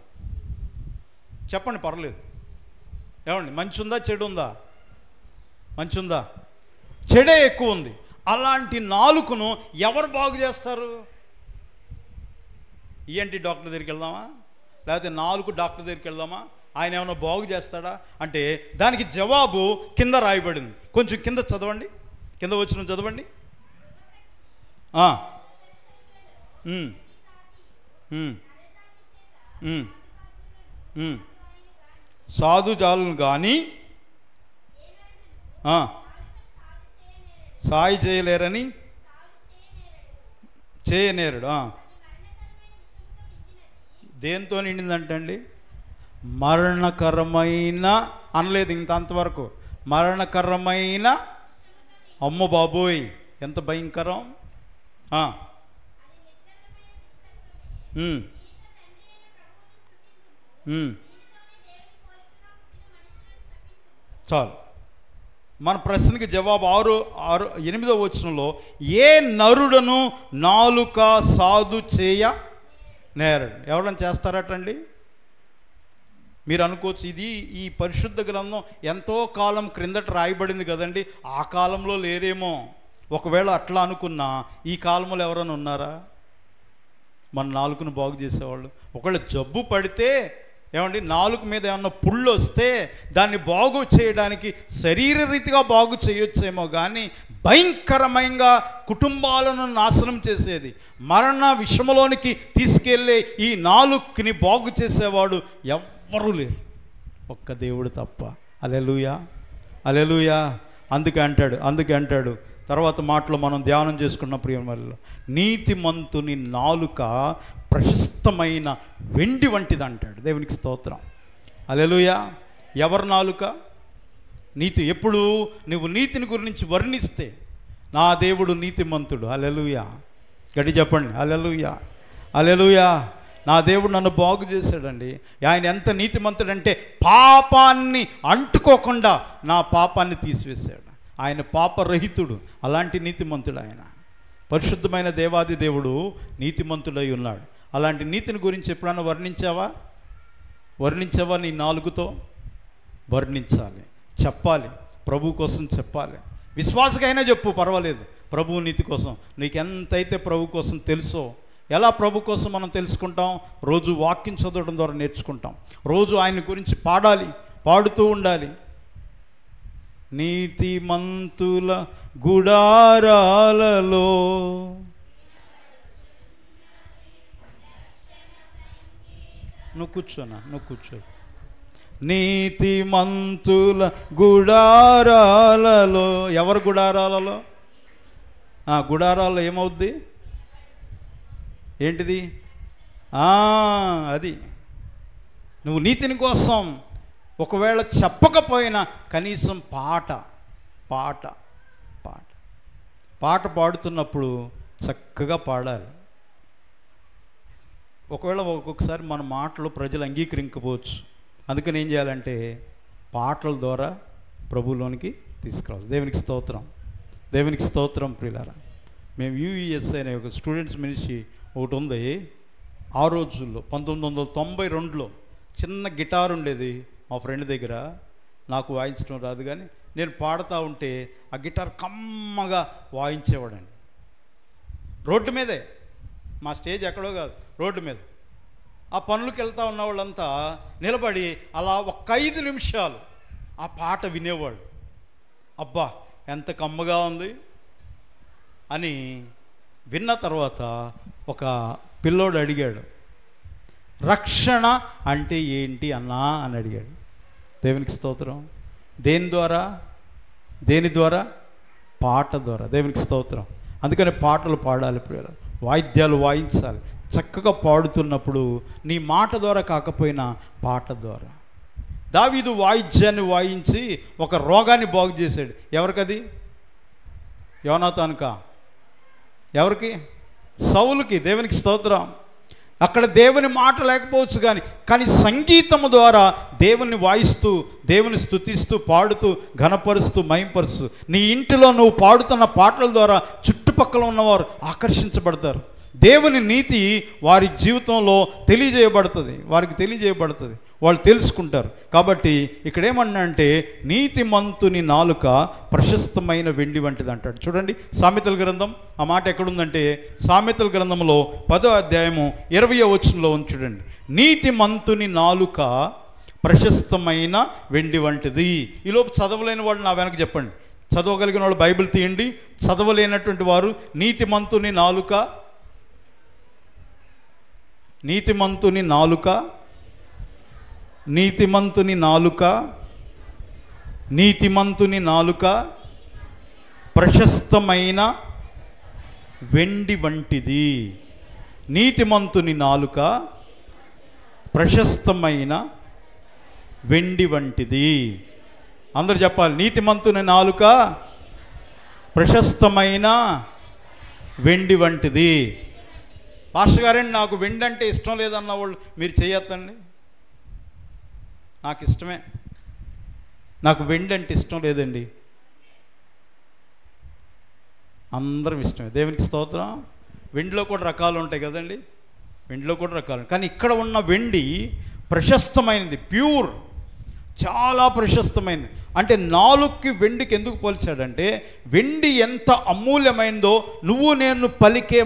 Speaker 1: చెప్పండి, పర్లేదు. ఏమండి, మంచి ఉందా చెడు ఉందా? మంచి ఉందా? చెడే ఎక్కువ ఉంది. అలాంటి నాలుకను ఎవరు బాగు చేస్తారు? ఈఎన్టీ డాక్టర్ దగ్గరికి వెళ్దామా, లేకపోతే నాలుగు డాక్టర్ దగ్గరికి వెళ్దామా? ఆయన ఏమైనా బాగు చేస్తాడా అంటే దానికి జవాబు కింద రాయబడింది. కొంచెం కింద చదవండి, కింద వచ్చిన చదవండి. సాధుజాలను కానీ సాయి చేయలేరని చేయనేరుడు. దేంతో నిండిందంటండి? మరణకరమైన అనలేదు ఇంత అంతవరకు. మరణకరమైన, అమ్మ బాబోయ్ ఎంత భయంకరం. చాలు. మన ప్రశ్నకి జవాబు 8వ వచనంలో, ఏ నరుడను నాలుక సాధు చేయ నేరడు. ఎవరైనా చేస్తారటండి? మీరు అనుకోవచ్చు ఇది ఈ పరిశుద్ధ గ్రంథం ఎంతో కాలం క్రిందట రాయబడింది కదండి, ఆ కాలంలో లేరేమో. ఒకవేళ అట్లా అనుకున్నా ఈ కాలంలో ఎవరైనా ఉన్నారా మన నాలుకను బాగు చేసేవాళ్ళు? ఒకవేళ జబ్బు పడితే ఏమండి, నాలుక మీద ఏమన్నా పుళ్ళు వస్తే దాన్ని బాగు చేయడానికి శరీరరీతిగా బాగు చేయొచ్చేమో కానీ భయంకరమైన కుటుంబాలను నాశనం చేసేది, మరణ విషయంలోనికి తీసుకెళ్ళే ఈ నాలుకని బాగు చేసేవాడు ఎవ్వరూ లేరు, ఒక్క దేవుడు తప్ప. హల్లెలూయా, హల్లెలూయా. అందుకే అంటాడు తర్వాత మాటలో మనం ధ్యానం చేసుకున్న ప్రియమల్లిలో, నీతిమంతుని నాలుక ప్రశస్తమైన వెండి వంటిది అంటాడు. దేవునికి స్తోత్రం. హల్లెలూయా. ఎవరి నాలుక? నీతి. ఎప్పుడు నువ్వు నీతిని గురించి వర్ణిస్తే నా దేవుడు నీతిమంతుడు. హల్లెలూయా. గట్టి చెప్పండి, హల్లెలూయా, హల్లెలూయా. నా దేవుడు నన్ను బాగు చేశాడండి. ఆయన ఎంత నీతిమంతుడంటే పాపాన్ని అంటుకోకుండా నా పాపాన్ని తీసివేశాడు. ఆయన పాపరహితుడు, అలాంటి నీతిమంతుడు ఆయన. పరిశుద్ధమైన దేవాది దేవుడు నీతిమంతుడై ఉన్నాడు. అలాంటి నీతిని గురించి ఎప్పుడన్నా వర్ణించావా? నీ నాలుగుతో వర్ణించాలి, చెప్పాలి, ప్రభు కోసం చెప్పాలి. విశ్వాసకైనా చెప్పు, పర్వాలేదు. ప్రభు నీతి కోసం నీకెంతైతే ప్రభు కోసం తెలుసో. ఎలా ప్రభు కోసం మనం తెలుసుకుంటాం? రోజు వాక్యం చదవడం ద్వారా నేర్చుకుంటాం. రోజు ఆయన గురించి పాడుతూ ఉండాలి. నీతిమంతుల గుడారాలలో నువ్వు కూర్చో. నీతిమంతుల గుడారాలలో. ఎవరి గుడారాలలో? గుడారాల్లో ఏమవుద్ది? ఏంటిది? అది నువ్వు నీతిని కోసం ఒకవేళ చెప్పకపోయినా కనీసం పాట పాడుతున్నప్పుడు చక్కగా పాడాలి. ఒకవేళ ఒక్కొక్కసారి మన మాటలు ప్రజలు అంగీకరించకపోవచ్చు. అందుకని ఏం చేయాలంటే పాటల ద్వారా ప్రభువులోనికి తీసుకురావాలి. దేవునికి స్తోత్రం ప్రియులారా. మేము యూఈఎస్ఐ అనే ఒక స్టూడెంట్స్ మినిస్ట్రీ ఒకటి ఉంది. ఆ రోజుల్లో 1992లో చిన్న గిటార్ ఉండేది మా ఫ్రెండ్ దగ్గర. నాకు వాయించడం రాదు, కానీ నేను పాడుతూ ఉంటే ఆ గిటార్ కమ్మగా వాయించేవాడండి. రోడ్డు మీదే, మా స్టేజ్ ఎక్కడో కాదు, రోడ్డు మీద. ఆ పనులకు వెళ్తూ ఉన్న వాళ్ళంతా నిలబడి అలా ఒక 5 నిమిషాలు ఆ పాట వినేవాళ్ళు. అబ్బా ఎంత కమ్మగా ఉంది అని విన్న తర్వాత ఒక పిల్లోడు అడిగాడు, రక్షణ అంటే ఏంటి అన్నా అని అడిగాడు. దేవునికి స్తోత్రం. దేని ద్వారా? పాట ద్వారా. దేవునికి స్తోత్రం. అందుకని పాటలు పాడాలి, వాయిద్యాలు వాయించాలి. చక్కగా పాడుతున్నప్పుడు నీ మాట ద్వారా కాకపోయినా పాట ద్వారా. దావీదు వాయిద్యాన్ని వాయించి ఒక రోగాన్ని బాగు చేశాడు. ఎవరికది? యోనాతానుకా? ఎవరికి? సౌలుకి. దేవునికి స్తోత్రం. అక్కడ దేవుని మాట లేకపోవచ్చు, కానీ సంగీతము ద్వారా దేవుని వాయిస్తూ, దేవుని స్తుతిస్తూ, పాడుతూ, ఘనపరుస్తూ, మహింపరుస్తూ నీ ఇంటిలో నువ్వు పాడుతున్న పాటల ద్వారా చుట్టుపక్కల ఉన్నవారు ఆకర్షించబడతారు. దేవుని నీతి వారి జీవితంలో వారికి తెలియజేయబడుతుంది, వాళ్ళు తెలుసుకుంటారు. కాబట్టి ఇక్కడ ఏమన్నా అంటే నీతిమంతుని నాలుక ప్రశస్తమైన వెండి వంటిది అంటాడు. చూడండి సామెతల గ్రంథం, ఆ మాట ఎక్కడుందంటే సామెతల గ్రంథంలో 10వ అధ్యాయము 20వ వచనంలో ఉంది. చూడండి, నీతిమంతుని నాలుక ప్రశస్తమైన వెండి వంటిది. ఈలోపు చదవలేని వాళ్ళు నా వెనక చెప్పండి. చదవగలిగిన వాళ్ళు బైబిల్ తీయండి. చదవలేనటువంటి వారు నీతిమంతుని నాలుక ప్రశస్తమైన వెండి వంటిది. నీతిమంతుని నాలుక ప్రశస్తమైన వెండి వంటిది. అందరూ చెప్పాలి, నీతిమంతుని నాలుక ప్రశస్తమైన వెండి వంటిది. పాస్టర్ గారండి నాకు వెండి అంటే ఇష్టం లేదన్న వాళ్ళు మీరు చేయొద్దండి. నాకు ఇష్టమే, నాకు వెండి అంటే ఇష్టం లేదండి. అందరం ఇష్టమే. దేవునికి స్తోత్రం. వెండిలో కూడా రకాలు ఉంటాయి కదండి, కానీ ఇక్కడ ఉన్న వెండి ప్రశస్తమైనది, ప్యూర్, చాలా ప్రశస్తమైనది. అంటే నాలుగుకి వెండికి ఎందుకు పోల్చాడంటే వెండి ఎంత అమూల్యమైందో నువ్వు నేను పలికే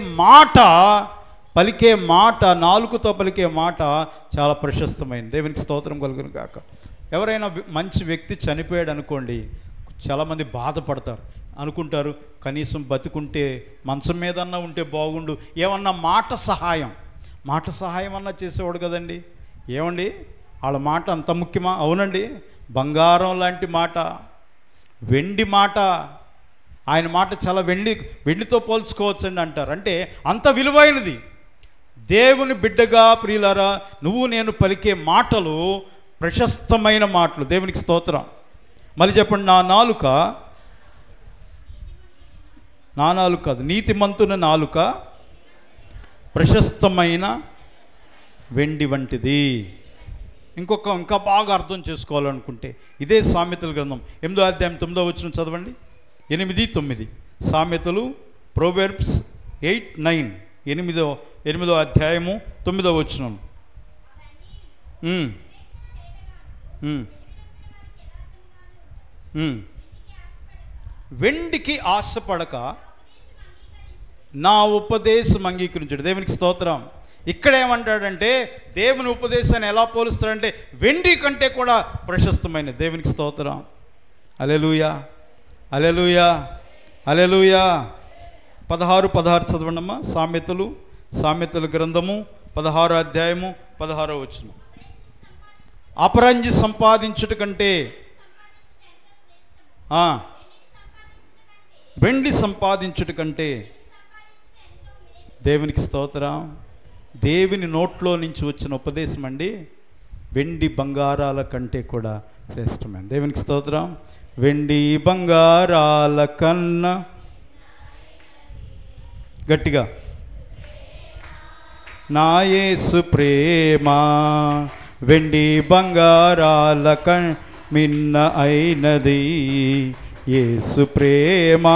Speaker 1: మాట నాలుగుతో పలికే మాట చాలా ప్రశస్తమైంది. దేవునికి స్తోత్రం కలుగును గాక. ఎవరైనా మంచి వ్యక్తి చనిపోయాడు అనుకోండి, చాలామంది బాధపడతారు, అనుకుంటారు కనీసం బతికుంటే మంచం మీదన్నా ఉంటే బాగుండు, ఏమన్నా మాట సహాయం అన్నా చేసేవాడు కదండి. ఏమండి వాళ్ళ మాట అంత ముఖ్యమా? అవునండి, బంగారం లాంటి మాట, వెండి మాట. ఆయన మాట చాలా వెండితో పోల్చుకోవచ్చండి అంటారు. అంటే అంత విలువైనది. దేవుని బిడ్డగా ప్రియులారా, నువ్వు నేను పలికే మాటలు ప్రశస్తమైన మాటలు. దేవునికి స్తోత్రం. మళ్ళీ చెప్పండి, నా నాలుక కాదు, నీతిమంతుని నాలుక ప్రశస్తమైన వెండి వంటిది. ఇంకా బాగా అర్థం చేసుకోవాలనుకుంటే ఇదే సామెతల గ్రంథం 8వ అధ్యాయం 9వ వచనం చదవండి. 8, 9 సామెతలు, ప్రోవెర్బ్స్ 8, 9, 8వ అధ్యాయము 9వ వచనం. వెండికి ఆశపడక నా ఉపదేశం అంగీకరించాడు. దేవునికి స్తోత్రం. ఇక్కడ ఏమంటాడంటే దేవుని ఉపదేశాన్ని ఎలా పోలుస్తాడంటే వెండి కంటే కూడా ప్రశస్తమైన. దేవునికి స్తోత్రం. హల్లెలూయా, హల్లెలూయా, హల్లెలూయా. 16 చదవండమ్మా. సామెతల గ్రంథము 16వ అధ్యాయము 16వ వచనం. అపరంజి సంపాదించుట కంటే వెండి సంపాదించుట కంటే. దేవునికి స్తోత్రం. దేవుని నోట్లో నుంచి వచ్చిన ఉపదేశం అండి వెండి బంగారాల కంటే కూడా శ్రేష్టమైన. దేవునికి స్తోత్రం. వెండి బంగారాల కన్నా గట్టిగా నా యేసు ప్రేమ వెండి బంగారాల మిన్న అయినది. యేసు ప్రేమ,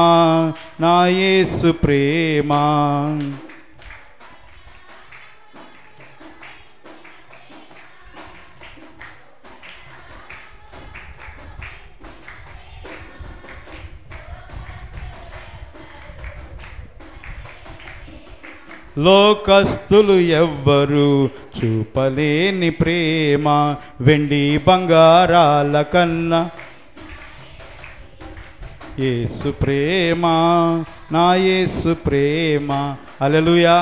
Speaker 1: నా యేసు ప్రేమ. లోకస్తులు ఎవ్వరు చూపలేని ప్రేమ వెండి బంగారాల కన్నా యేసు ప్రేమ, నా యేసు ప్రేమ. హల్లెలూయా,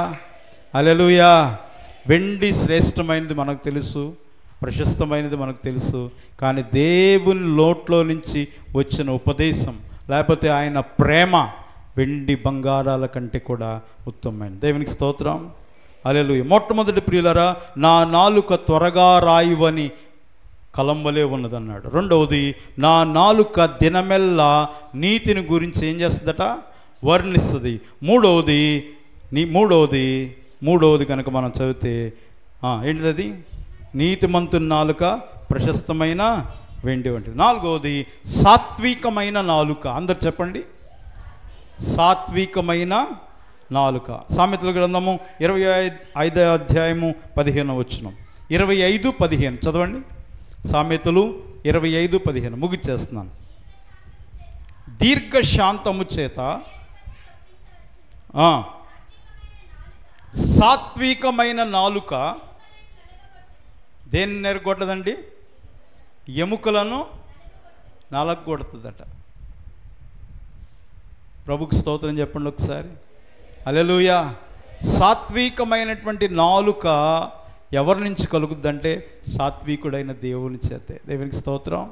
Speaker 1: హల్లెలూయా. వెండి శ్రేష్టమైనది మనకు తెలుసు, ప్రశస్తమైనది మనకు తెలుసు. కానీ దేవుని నోట్లో నుంచి వచ్చిన ఉపదేశం లేకపోతే ఆయన ప్రేమ వెండి బంగారాల కంటే కూడా ఉత్తమమైన. దేవునికి స్తోత్రం. హల్లెలూయా. మొట్టమొదటి ప్రియులరా, నా నాలుక త్వరగా రాయువని కలంబలే ఉన్నదన్నాడు. రెండవది, నా నాలుక దినమెల్లా నీతిని గురించి ఏం చేస్తుందట? వర్ణిస్తుంది. మూడవది కనుక మనం చదివితే ఏంటిది? నీతిమంతుని నాలుక ప్రశస్తమైన వెండి వంటిది. నాలుగవది, సాత్వికమైన నాలుక. అందరు చెప్పండి, సాత్వికమైన నాలుక. సామెతల గ్రంథము 25వ అధ్యాయము 15వ వచనం. 25:15 చదవండి. సామెతలు 25:15 ముగిచ్చేస్తున్నాను. దీర్ఘశాంతము చేత సాత్వికమైన నాలుక దేన్ని నెరగొట్టదండి? ఎముకలను నలగొడుతుందట. ప్రభుకి స్తోత్రం చెప్పండి ఒకసారి. హల్లెలూయా. సాత్వికమైనటువంటి నాలుక ఎవరి నుంచి కలుగుద్దంటే సాత్వికుడైన దేవుని చేతే. దేవునికి స్తోత్రం.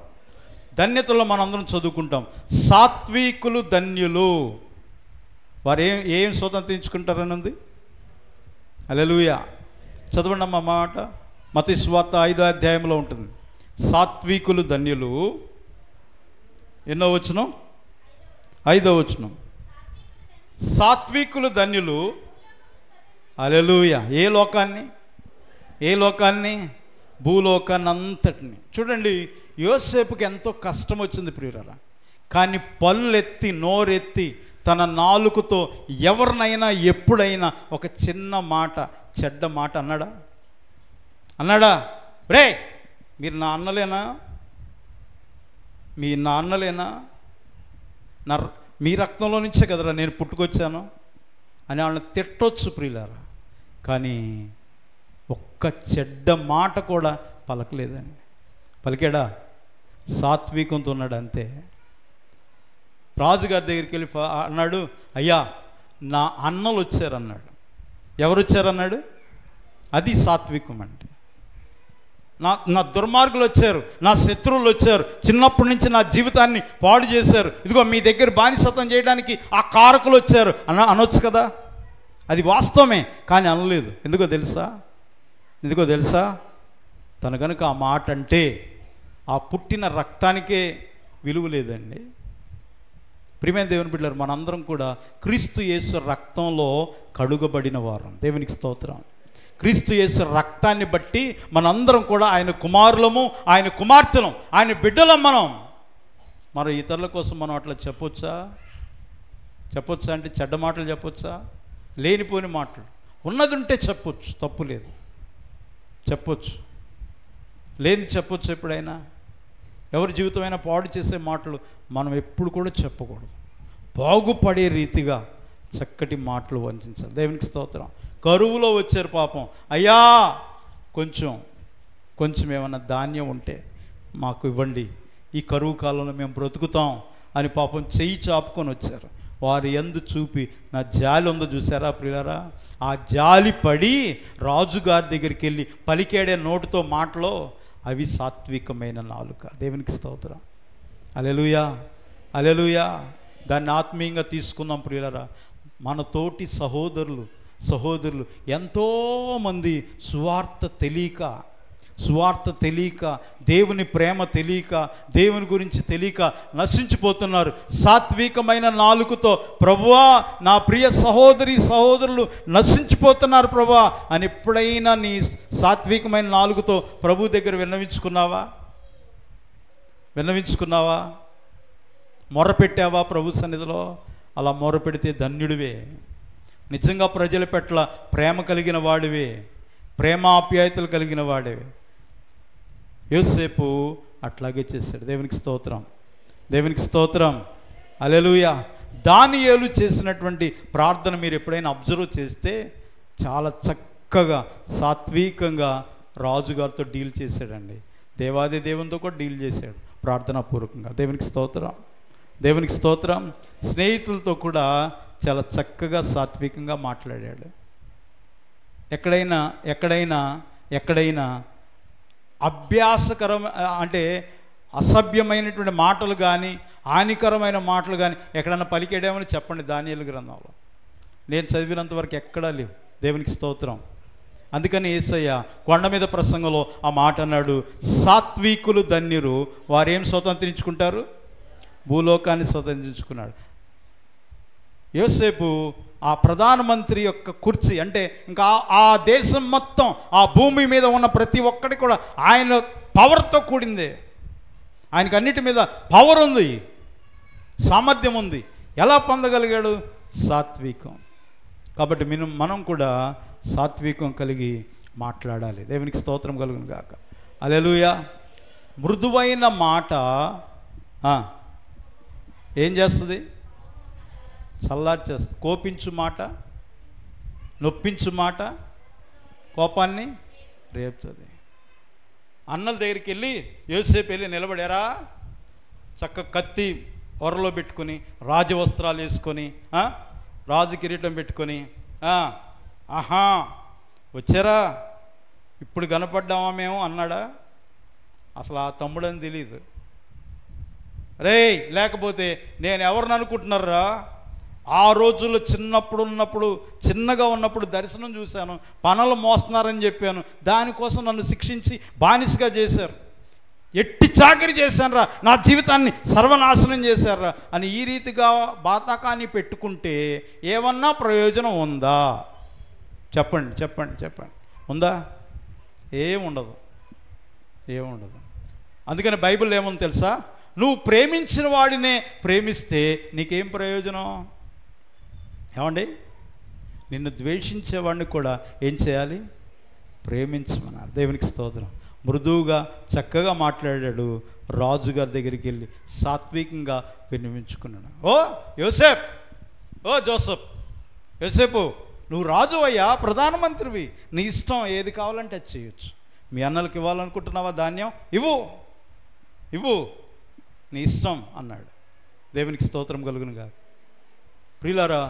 Speaker 1: ధన్యతలో మనందరం చదువుకుంటాం, సాత్వికులు ధన్యులు, వారు ఏం స్వతంత్రించుకుంటారని ఉంది. హల్లెలూయా. చదవండి అమ్మ మాట. మత్తయి సువార్త 5వ అధ్యాయంలో ఉంటుంది. సాత్వికులు ధన్యులు. ఎన్నో వచనం? 5వ వచనం. సాత్వికులు ధన్యులు. హల్లెలూయా. ఏ లోకాన్ని? భూలోకాన్ని అంతటిని. చూడండి, యోసేపుకి ఎంతో కష్టం వచ్చింది ప్రియులారా. కానీ పళ్ళెత్తి నోరెత్తి తన నాలుకతో ఎవరినైనా ఎప్పుడైనా ఒక చిన్న మాట, చెడ్డ మాట అన్నాడా? రే, మీరు నా అన్నలేనా? మీ రక్తంలో నుంచే కదరా నేను పుట్టుకొచ్చాను అని వాళ్ళని తిట్టొచ్చు ప్రియులారా. కానీ ఒక్క చెడ్డ మాట కూడా పలకలేదండి. పలికాడా? సాత్వికంతో ఉన్నాడు అంతే. రాజుగారి దగ్గరికి వెళ్ళి అన్నాడు, అయ్యా నా అన్నలు వచ్చారన్నాడు. ఎవరు వచ్చారన్నాడు? అది సాత్వికం అంటే. నా దుర్మార్గులు వచ్చారు, నా శత్రువులు వచ్చారు, చిన్నప్పటి నుంచి నా జీవితాన్ని పాడు చేశారు, ఇదిగో మీ దగ్గర బానిసత్వం చేయడానికి ఆ కారకులు వచ్చారు అనొచ్చు కదా. అది వాస్తవమే, కానీ అనలేదు. ఎందుకో తెలుసా? తను కనుక ఆ మాట అంటే ఆ పుట్టిన రక్తానికే విలువ లేదండి. ప్రియమైన దేవుని బిడ్డలారా, మనందరం కూడా క్రీస్తు యేసు రక్తంలో కడుగబడిన వారం. దేవునికి స్తోత్రం. క్రీస్తు యేసు రక్తాన్ని బట్టి మనందరం కూడా ఆయన కుమారులము, ఆయన కుమార్తెలం, ఆయన బిడ్డలం. మనం ఇతరుల కోసం మనం అట్లా చెప్పొచ్చా అంటే చెడ్డ మాటలు చెప్పొచ్చా? లేనిపోయిన మాటలు. ఉన్నది ఉంటే చెప్పొచ్చు, తప్పు లేదు, చెప్పొచ్చు. లేని చెప్పొచ్చు. ఎప్పుడైనా ఎవరి జీవితమైనా పాడు చేసే మాటలు మనం ఎప్పుడు కూడా చెప్పకూడదు. బాగుపడే రీతిగా చక్కటి మాటలు వంచాలి. దేవునికి స్తోత్రం. కరువులో వచ్చారు పాపం, అయ్యా కొంచెం ఏమన్నా ధాన్యం ఉంటే మాకు ఇవ్వండి, ఈ కరువు కాలంలో మేము బ్రతుకుతాం అని పాపం చెయ్యి చాపుకొని వచ్చారు. వారి యందు చూపి నా జాలి ఉందో చూసారా ప్రియులారా? ఆ జాలి పడి రాజుగారి దగ్గరికి వెళ్ళి పలికేడే నోటితో మాటలో అవి సాత్వికమైన నాలుక. దేవునికి స్తోత్రం. హల్లెలూయా. దాన్ని ఆత్మీయంగా తీసుకుందాం ప్రియులారా. మన తోటి సహోదరులు ఎంతోమంది సువార్త తెలియక, దేవుని ప్రేమ తెలియక, దేవుని గురించి తెలియక నశించిపోతున్నారు. సాత్వికమైన నాలుకతో ప్రభువా నా ప్రియ సహోదరులు నశించిపోతున్నారు ప్రభువా అని ఎప్పుడైనా నీ సాత్వికమైన నాలుకతో ప్రభు దగ్గర విన్నవించుకున్నావా? మొర్రపెట్టావా ప్రభు సన్నిధిలో? అలా మొర్రపెడితే ధన్యుడివే. నిజంగా ప్రజల పట్ల ప్రేమ కలిగిన వాడివే, ప్రేమాప్యాయతలు కలిగిన వాడివే. యోసేపు అట్లాగే చేశాడు. దేవునికి స్తోత్రం. హల్లెలూయా. దానియేలు చేసినటువంటి ప్రార్థన మీరు ఎప్పుడైనా అబ్జర్వ్ చేస్తే చాలా చక్కగా సాత్వికంగా రాజుగారితో డీల్ చేశాడండి. దేవాది దేవునితో కూడా డీల్ చేశాడు ప్రార్థనాపూర్వకంగా. దేవునికి స్తోత్రం. స్నేహితులతో కూడా చాలా చక్కగా సాత్వికంగా మాట్లాడాడు. ఎక్కడైనా అభ్యాసకరం అంటే అసభ్యమైనటువంటి మాటలు కానీ హానికరమైన మాటలు కానీ ఎక్కడైనా పలికేడేమని చెప్పండి. దానియేలు గ్రంథంలో నేను చదివినంతవరకు ఎక్కడా లేవు. దేవునికి స్తోత్రం. అందుకని యేసయ్య కొండ మీద ప్రసంగంలో ఆ మాట అన్నాడు, సాత్వికులు ధన్యులు, వారేం స్వతంత్రించుకుంటారు? భూలోకాన్ని స్వతంత్రించుకున్నాడు. యోసేపు ఆ ప్రధానమంత్రి యొక్క కుర్చీ అంటే ఇంకా ఆ దేశం మొత్తం, ఆ భూమి మీద ఉన్న ప్రతి ఒక్కటి కూడా ఆయన పవర్తో కూడిందే. ఆయనకు అన్నిటి మీద పవర్ ఉంది, సామర్థ్యం ఉంది. ఎలా పొందగలిగాడు? సాత్వికం. కాబట్టి మనం కూడా సాత్వికం కలిగి మాట్లాడాలి. దేవునికి స్తోత్రం కలుగును గాక. హల్లెలూయా. మృదువైన మాట ఏం చేస్తుంది? చల్లార్చేస్తుంది. కోపించు మాట, నొప్పించు మాట కోపాన్ని రేపుతుంది. అన్నల దగ్గరికి వెళ్ళి యోసేపు వెళ్ళి నిలబడారా, చక్క కత్తి ఒరలో పెట్టుకొని, రాజవస్త్రాలు వేసుకొని, రాజు కిరీటం పెట్టుకొని, ఆహా వచ్చారా, ఇప్పుడు కనపడ్డామా మేము అన్నాడా? అసలు ఆ తమ్ముడని తెలియదు. రేయ్ లేకపోతే నేను ఎవరిని అనుకుంటున్నారా? ఆ రోజుల్లో చిన్నగా ఉన్నప్పుడు దర్శనం చూశాను, పనులు మోస్తున్నారని చెప్పాను, దానికోసం నన్ను శిక్షించి బానిసగా చేశారు, ఎట్టి చాకరీ చేశానురా, నా జీవితాన్ని సర్వనాశనం చేశారా అని ఈ రీతిగా బాతాకాన్ని పెట్టుకుంటే ఏమన్నా ప్రయోజనం ఉందా? చెప్పండి ఉందా? ఏముండదు. అందుకని బైబిల్ ఏముంది తెలుసా? నువ్వు ప్రేమించిన వాడినే ప్రేమిస్తే నీకేం ప్రయోజనం? ఏమండి, నిన్ను ద్వేషించేవాడిని కూడా ఏం చేయాలి? ప్రేమించమన్నారు. దేవునికి స్తోత్రం. మృదువుగా చక్కగా మాట్లాడాడు. రాజుగారి దగ్గరికి వెళ్ళి సాత్వికంగా విన్నవించుకున్నాడు. ఓ యోసేపు నువ్వు రాజు అయ్యా, ప్రధానమంత్రివి, నీ ఇష్టం, ఏది కావాలంటే అది చేయొచ్చు. మీ అన్నలకు ఇవ్వాలనుకుంటున్నావా ధాన్యం? ఇవ్వు నీ ఇష్టం అన్నాడు. దేవునికి స్తోత్రం కలుగునుగా. ప్రియులారా,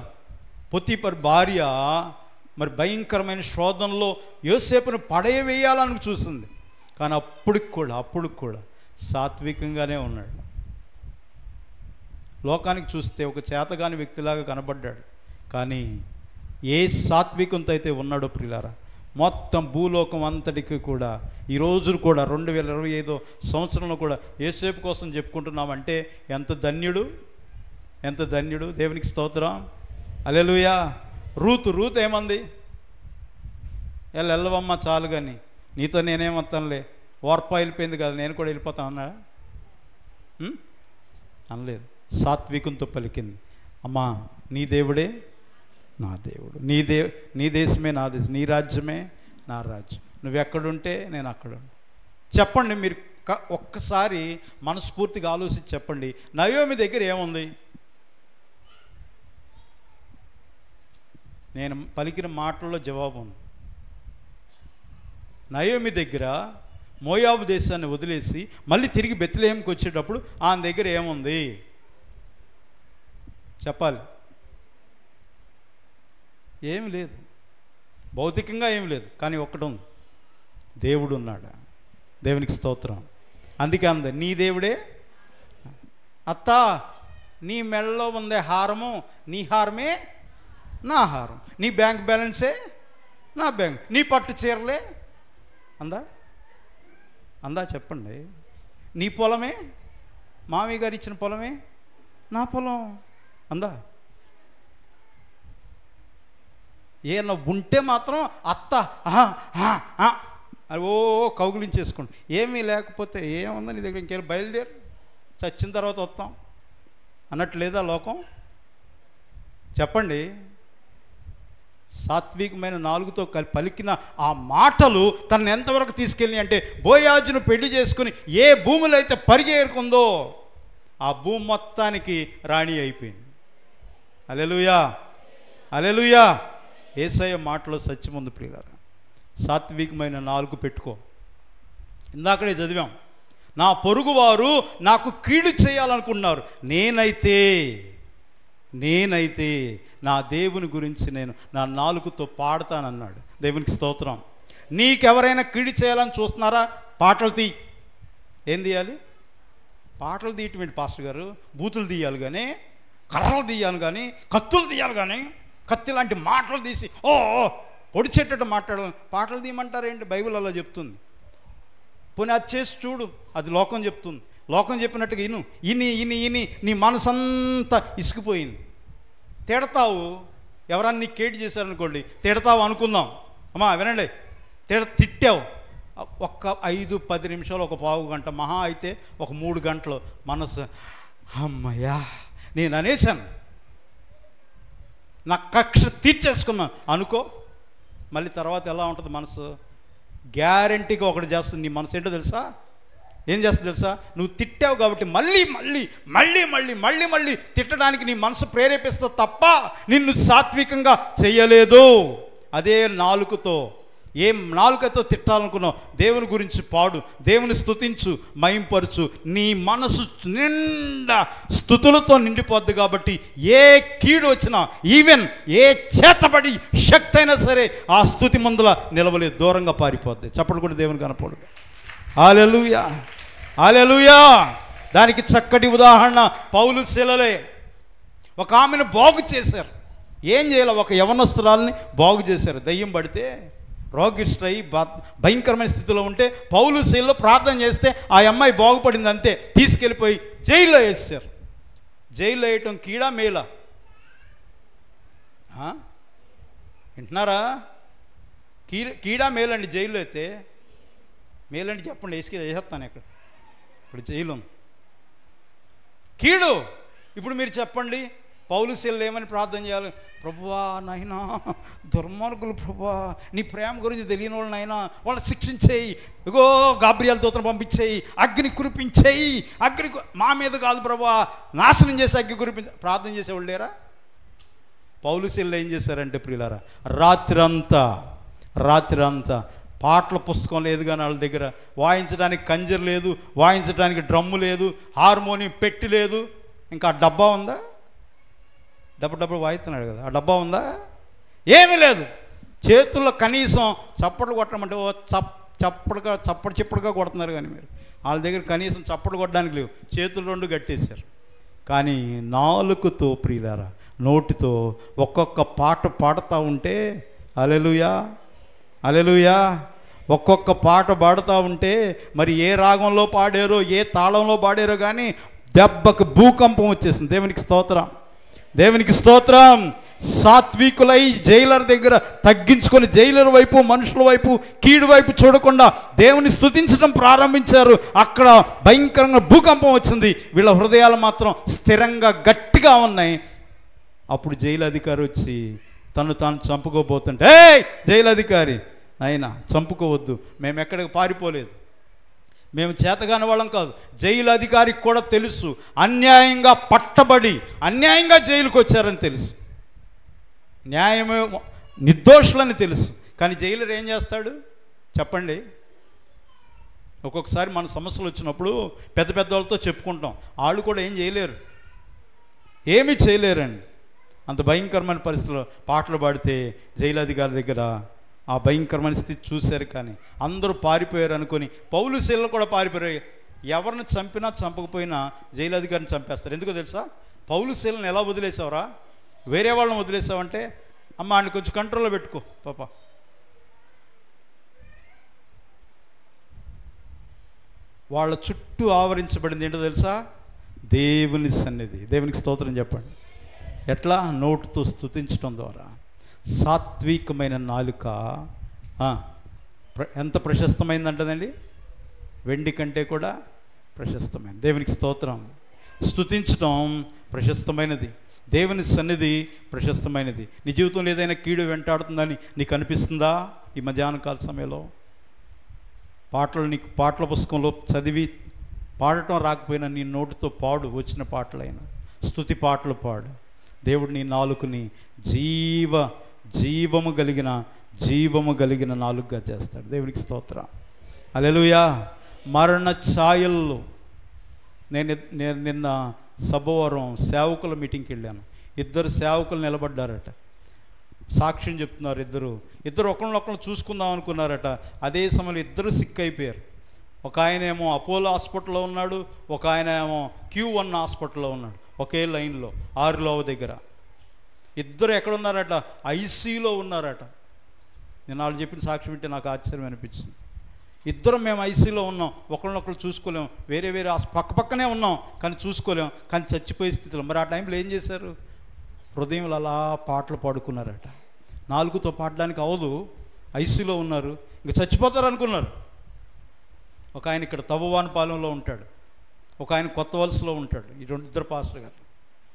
Speaker 1: పొతీఫర్ భార్య మరి భయంకరమైన శోధనలో యోసేపును పడవేయాలని చూసింది. కానీ అప్పుడు కూడా సాత్వికంగానే ఉన్నాడు. లోకానికి చూస్తే ఒక చేతగాని వ్యక్తిలాగా కనబడ్డాడు. కానీ ఏ సాత్వికంతో అయితే ఉన్నాడో ప్రియులారా, మొత్తం భూలోకం అంతటికి కూడా ఈ రోజు కూడా 2025 సంవత్సరంలో కూడా యోసేపు కోసం చెప్పుకుంటున్నామంటే ఎంత ధన్యుడు, ఎంత ధన్యుడు. దేవునికి స్తోత్రం. హల్లెలూయా. రూత్ ఏమంది? వెళ్ళవమ్మ చాలు, కానీ నీతో నేనేమొత్తానులే, ఓర్ప వెళ్ళిపోయింది కదా, నేను కూడా వెళ్ళిపోతాను అన్నాడా? అనలేదు. సాత్వికంతో పలికింది, అమ్మా నీ దేవుడే నా దేవుడు, నీ దేశమే నా దేశం, నీ రాజ్యమే నా రాజ్యం, నువ్వెక్కడుంటే నేను అక్కడ. చెప్పండి మీరు ఒక్కసారి మనస్ఫూర్తిగా ఆలోచించి చెప్పండి, నయోమి దగ్గర ఏముంది? నేను పలికిన మాటల్లో జవాబు ఉంది. నయోమి దగ్గర మోయాబు దేశాన్ని వదిలేసి మళ్ళీ తిరిగి బెత్లెహేముకి వచ్చేటప్పుడు ఆయన దగ్గర ఏముంది చెప్పాలి? ఏమి లేదు, భౌతికంగా ఏమి లేదు. కానీ ఒక్కటి ఉంది, దేవుడు ఉన్నాడు. దేవునికి స్తోత్రం. అందుకే అంది, నీ దేవుడే. అత్త, నీ మెడలో ఉందే హారము నీ హారమే నా హారం, నీ బ్యాంక్ బ్యాలెన్సే నా బ్యాంక్, నీ పట్టు చీరలే అందా చెప్పండి. నీ పొలమే, మామయ్య గారు ఇచ్చిన పొలమే నా పొలం అందా? ఏమన్నా ఉంటే మాత్రం అత్త అది కౌగులించేసుకోండి. ఏమీ లేకపోతే ఏముందా నీ దగ్గర, ఇంకేం బయలుదేరు, చచ్చిన తర్వాత వస్తాం అన్నట్టు లేదా లోకం? చెప్పండి. సాత్వికమైన నాలుగుతో పలికిన ఆ మాటలు తనను ఎంతవరకు తీసుకెళ్ళి అంటే, బోయాజును పెళ్లి చేసుకుని ఏ భూమిలో అయితే పరిగేరుకుందో ఆ భూమి మొత్తానికి రాణి అయిపోయింది. హల్లెలూయా, హల్లెలూయా. యేసయ్య మాటలో సత్యం ఉంది ప్రియులారా. సాత్వికమైన నాలుగు పెట్టుకో. ఇందాకడే చదివాం, నా పొరుగువారు నాకు కీడు చేయాలనుకున్నారు, నేనైతే నా దేవుని గురించి నేను నా నాలుగుతో పాడతానన్నాడు. దేవునికి స్తోత్రం. నీకెవరైనా కీడు చేయాలని చూస్తున్నారా? పాటలు తీ. ఏం తీయాలి? పాటలు తీయటం పాస్టర్ గారు? బూతులు తీయాలి కానీ, కర్రలు తీయాలి కానీ, కత్తులు తీయాలి కానీ, కత్తి లాంటి మాటలు తీసి పొడిచేటట్టు మాట్లాడాలి. పాటలు తీయమంటారేంటి? బైబిల్ అలా చెప్తుంది. పోనీ అది చేసి చూడు, అది లోకం చెప్తుంది. లోకం చెప్పినట్టుగా ఇని నీ మనసంతా ఇసుకుపోయింది. తిడతావు, ఎవరన్నా నీకు కేటు చేశారనుకోండి, తిడతావు అనుకుందాం. అమ్మా వినండి, తిట్టావు, ఒక్క 5-10 నిమిషాలు, ఒక పావు గంట, మహా అయితే ఒక 3 గంటలు మనసు అమ్మయ్యా నేను అనేసాను, నా కక్ష తీర్చేసుకున్నాను అనుకో. మళ్ళీ తర్వాత ఎలా ఉంటుంది మనసు? గ్యారంటీగా ఒకటి చేస్తుంది. నీ మనసు ఏంటో తెలుసా? ఏం చేస్తుంది తెలుసా? నువ్వు తిట్టావు కాబట్టి మళ్ళీ మళ్ళీ మళ్ళీ మళ్ళీ మళ్ళీ మళ్ళీ తిట్టడానికి నీ మనసు ప్రేరేపిస్తా తప్ప నిన్ను సాత్వికంగా చెయ్యలేదు. అదే నాలుకతో, ఏం నాలుకతో తిట్టాలనుకున్నావు? దేవుని గురించి పాడు, దేవుని స్తుతించు, మహింపరచు. నీ మనసు నిండా స్తుతులతో నిండిపోద్ది కాబట్టి ఏ కీడు వచ్చినా, ఈవెన్ ఏ చేతబడి శక్తి అయినా సరే ఆ స్తుతి మందుల నిలవలేదు, దూరంగా పారిపోద్ది. చప్పటి కూడా దేవుని కనపడు. హల్లెలూయా, హల్లెలూయా. దానికి చక్కటి ఉదాహరణ పౌలు శీలలే. ఒక ఆమెను బాగు చేశారు. ఏం చేయాలి? ఒక యవనస్తురాలని బాగు చేశారు. దయ్యం పడితే రోగిష్ఠై భయంకరమైన స్థితిలో ఉంటే పౌలు శీలలో ప్రార్థన చేస్తే ఆ అమ్మాయి బాగుపడింది. అంతే, తీసుకెళ్ళిపోయి జైల్లో వేసారు. జైల్లో వేయటం కీడా మేలా? వింటున్నారా? కీడా మేలండి. జైల్లో అయితే మేలండి చెప్పండి, వేసేస్తాను. ఇప్పుడు జైలు కీడు. ఇప్పుడు మీరు చెప్పండి, పౌలు శీలలు ఏమని ప్రార్థన చేయాలి? ప్రభువా నాయనా, దుర్మార్గులు ప్రభువా, నీ ప్రేమ గురించి తెలియని వాళ్ళు నాయనా, వాళ్ళని శిక్షించేయి, ఇగో గాబ్రియేలు దూతను పంపించేయి, అగ్ని కురిపించేయి, మా మీద కాదు ప్రభువా, నాశనం చేసి అగ్ని కురిపించే ప్రార్థన చేసేవాళ్ళు లేరా? పౌలు శీలలు ఏం చేశారంటే ప్రియులారా, రాత్రి అంతా పాటల పుస్తకం లేదు కానీ వాళ్ళ దగ్గర, వాయించడానికి కంజర్ లేదు, వాయించడానికి డ్రమ్ము లేదు, హార్మోనియం పెట్టి లేదు. ఇంకా ఆ డబ్బా ఉందా? డబ్బు వాయిస్తున్నాడు కదా, ఆ డబ్బా ఉందా? ఏమీ లేదు. చేతుల్లో కనీసం చప్పట్లు కొట్టమంటే ఓ చప్పడుగా కొడుతున్నారు. కానీ మీరు వాళ్ళ దగ్గర కనీసం చప్పట్లు కొట్టడానికి లేవు, చేతులు రెండు కట్టేశారు. కానీ నాలుకతో ప్రియులారా, నోటితో ఒక్కొక్క పాట పాడుతూ ఉంటే, హల్లెలూయా హల్లెలూయా, ఒక్కొక్క పాట పాడుతూ ఉంటే మరి ఏ రాగంలో పాడారో, ఏ తాళంలో పాడారో కానీ దెబ్బకు భూకంపం వచ్చేసింది. దేవునికి స్తోత్రం, దేవునికి స్తోత్రం. సాత్వికులై జైలర్ దగ్గర తగ్గించుకొని, జైలర్ వైపు, మనుషుల వైపు, కీడు వైపు చూడకుండా దేవుని స్తుతించడం ప్రారంభించారు. అక్కడ భయంకరంగా భూకంపం వచ్చింది. వీళ్ళ హృదయాలు మాత్రం స్థిరంగా గట్టిగా ఉన్నాయి. అప్పుడు జైలు అధికారి వచ్చి తాను చంపుకోబోతుంటే, ఏయ్ జైలు అధికారి, అయినా చంపుకోవద్దు, మేము ఎక్కడికి పారిపోలేదు, మేము చేతగాని వాళ్ళం కాదు. జైలు అధికారికి కూడా తెలుసు అన్యాయంగా పట్టబడి అన్యాయంగా జైలుకి వచ్చారని తెలుసు, న్యాయమే నిర్దోషులని తెలుసు. కానీ జైలర్ ఏం చేస్తాడు చెప్పండి? ఒక్కొక్కసారి మన సమస్యలు వచ్చినప్పుడు పెద్ద పెద్ద వాళ్ళతో చెప్పుకుంటాం, వాళ్ళు కూడా ఏం చేయలేరు, ఏమీ చేయలేరండి. అంత భయంకరమైన పరిస్థితుల్లో పాటలు పాడితే జైలు అధికారి దగ్గర ఆ భయంకరమైన స్థితి చూశారు. కానీ అందరూ పారిపోయారు అనుకొని పౌలు శీలలు కూడా పారిపోయారు. ఎవరిని చంపినా చంపకపోయినా జైలు అధికారిని చంపేస్తారు. ఎందుకో తెలుసా? పౌలు శీలను ఎలా వదిలేసావురా, వేరే వాళ్ళని వదిలేసావంటే, అమ్మ ఆయన కొంచెం కంట్రోల్లో పెట్టుకో పాప, వాళ్ళ చుట్టూ ఆవరించబడింది ఏంటో తెలుసా? దేవుని సన్నిధి. దేవునికి స్తోత్రం చెప్పండి. ఎట్లా? నోటుతో స్తుతించడం ద్వారా. సాత్వికమైన నాలుక ఎంత ప్రశస్తమైందంటదండి, వెండి కంటే కూడా ప్రశస్తమైనది. దేవునికి స్తోత్రం. స్తుతించడం ప్రశస్తమైనది, దేవుని సన్నిధి ప్రశస్తమైనది. నీ జీవితంలో ఏదైనా కీడు వెంటాడుతుందని నీకు అనిపిస్తుందా? ఈ మధ్యాహ్న కాల సమయంలో నీకు పాటల పుస్తకంలో చదివి పాడటం రాకపోయినా నీ నోటితో పాడు, వచ్చిన పాటలైనా స్తుతి పాటలు పాడు. దేవుడు నీ నాలుకని జీవము కలిగిన నాలుగుగా చేస్తాడు. దేవునికి స్తోత్రం. హల్లెలూయా. మరణ ఛాయల్లో నేను నిన్న సభవరం సేవకుల మీటింగ్కి వెళ్ళాను. ఇద్దరు సేవకులు నిలబడ్డారట, సాక్ష్యం చెప్తున్నారు. ఇద్దరు ఒకరినొకరు చూసుకుందాం అనుకున్నారట. అదే సమయంలో ఇద్దరు సిక్ అయిపోయారు. ఒక ఆయన ఏమో అపోలో హాస్పిటల్లో ఉన్నాడు, ఒక ఆయన ఏమో Q1 హాస్పిటల్లో ఉన్నాడు. ఒకే లైన్లో 6 దగ్గర. ఇద్దరు ఎక్కడున్నారట? ICUలో ఉన్నారట. నేను వాళ్ళు చెప్పిన సాక్ష్యం వింటే నాకు ఆశ్చర్యం అనిపించింది. ఇద్దరం మేము ICUలో ఉన్నాం, ఒకరినొకరు చూసుకోలేం, వేరే పక్కనే ఉన్నాం కానీ చూసుకోలేం, కానీ చచ్చిపోయే స్థితిలో. మరి ఆ టైంలో ఏం చేశారు? హృదయంలో అలా పాటలు పాడుకున్నారట. నాలుగుతో పాడడానికి అవదు, ICUలో ఉన్నారు, ఇంకా చచ్చిపోతారు అనుకున్నారు. ఒక ఆయన ఇక్కడ తవ్వవానిపాలెంలో ఉంటాడు, ఒక ఆయన కొత్త వలసలో ఉంటాడు. ఈ ఇద్దరు పాస్టర్ గారు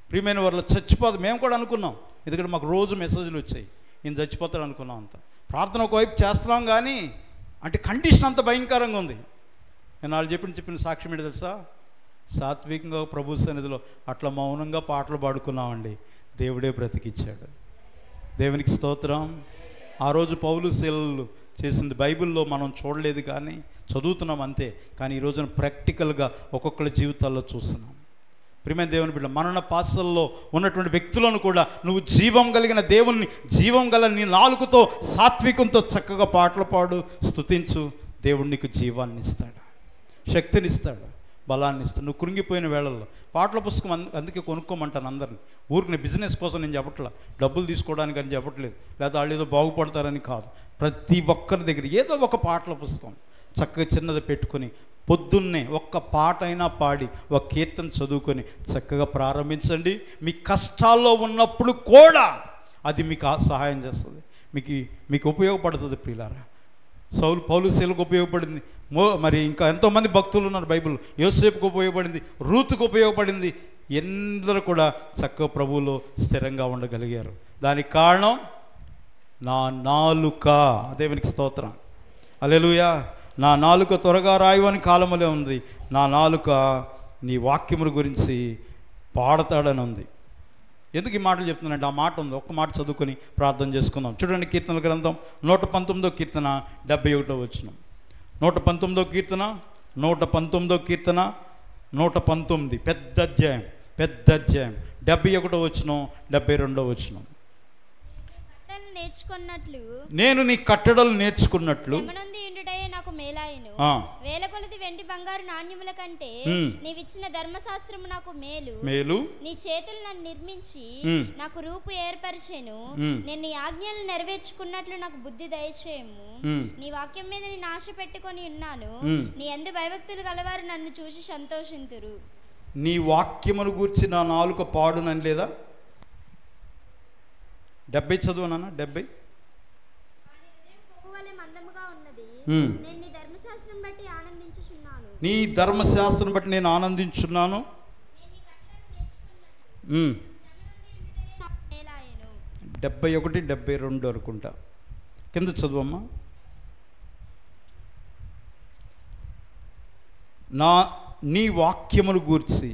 Speaker 1: ప్రియమైన వాళ్ళు చచ్చిపోతారు. మేము కూడా అనుకున్నాం, ఎందుకంటే మాకు రోజు మెసేజ్లు వచ్చాయి, ఈయన చచ్చిపోతాడు అనుకున్నాం. అంత ప్రార్థన ఒకవైపు చేస్తున్నాం కానీ అంటే కండిషన్ అంత భయంకరంగా ఉంది. నేను వాళ్ళు చెప్పిన సాక్ష్యం ఏంటి తెలుసా? సాత్వికంగా ప్రభు సన్నిధిలో అట్లా మౌనంగా పాటలు పాడుకున్నామండి, దేవుడే బ్రతికిచ్చాడు. దేవునికి స్తోత్రం. ఆ రోజు పౌలు శీలలు చేసింది బైబిల్లో మనం చూడలేదు కానీ చదువుతున్నాం అంతే. కానీ ఈ రోజున ప్రాక్టికల్గా ఒక్కొక్కరి జీవితాల్లో చూస్తున్నాం. ప్రియమైన దేవుని బిడ్డ, మరణ పాసల్లో ఉన్నటువంటి వ్యక్తులను కూడా నువ్వు జీవం కలిగిన దేవుణ్ణి, జీవం గల నీ నాలుకతో సాత్వికంతో చక్కగా పాటలు పాడు, స్తుతించు. దేవుడు నీకు జీవాన్ని ఇస్తాడు, శక్తినిస్తాడు, బలాన్ని ఇస్తాడు. నువ్వు కృంగిపోయిన వేళల్లో పాటల పుస్తకం అందుకే కొనుక్కోమంటాను అందరిని. ఊరికి బిజినెస్ కోసం నేను చెప్పట్లా, డబ్బులు తీసుకోవడానికి అని చెప్పట్లేదు, లేదా వాళ్ళు ఏదో బాగుపడతారని కాదు. ప్రతి ఒక్కరి దగ్గర ఏదో ఒక పాటల పుస్తకం చక్కగా చిన్నది పెట్టుకొని పొద్దున్నే ఒక్క పాట అయినా పాడి, ఒక కీర్తన చదువుకొని చక్కగా ప్రారంభించండి. మీ కష్టాల్లో ఉన్నప్పుడు కూడా అది మీకు సహాయం చేస్తుంది, మీకు ఉపయోగపడుతుంది. ప్రియులారా, పౌలు శీలకు ఉపయోగపడింది. మరి ఇంకా ఎంతోమంది భక్తులు ఉన్నారు బైబిల్. యోసేపుకు ఉపయోగపడింది, రూతుకు ఉపయోగపడింది. ఎందరూ కూడా చక్కగా ప్రభువులో స్థిరంగా ఉండగలిగారు. దానికి కారణం నా నాలుక. దేవునికి స్తోత్రం. హల్లెలూయా. నా నాలుక త్వరగా రాయవని కాలములే ఉంది, నా నాలుక నీ వాక్యముల గురించి పాడతాడని ఉంది. ఎందుకు ఈ మాటలు చెప్తున్నానంటే ఆ మాట ఉంది. ఒక్క మాట చదువుకొని ప్రార్థన చేసుకుందాం. చూడండి, కీర్తనల గ్రంథం 119వ కీర్తన 71వ వచనం. 119వ కీర్తన 119 పెద్ద అధ్యాయం. పెద్ద అధ్యాయం 71వ వచనం 72వ వచనం.
Speaker 2: నేర్చుకున్నట్లు
Speaker 1: నేను నీ కట్టడలు నేర్చుకున్నట్లు
Speaker 2: నాకు మేలాయను. వేల కొలది వెండి బంగారు నాణ్యముల కంటే నీవిచ్చిన ధర్మశాస్త్రము నాకు మేలు. నీ చేతులు నన్ను నిర్మించి నాకు రూపు ఏర్పరిచెను. నేను నీ ఆజ్ఞలు నెరవేర్చుకున్నట్లు నాకు బుద్ధి దయచేయము. నీ వాక్యం మీద నేను ఆశ పెట్టుకొని ఉన్నాను. నీ యందు భయభక్తులు గలవారు నన్ను చూసి సంతోషింతురు.
Speaker 1: నీ వాక్యమును గూర్చి నా నాలుక పాడునని లేదా? 70 చదువునా? 70. నీ ధర్మశాస్త్రం బట్టి నేను ఆనందించున్నాను. 71, 72 అనుకుంటా. కింద చదువమ్మా. నీ వాక్యమును గూర్చి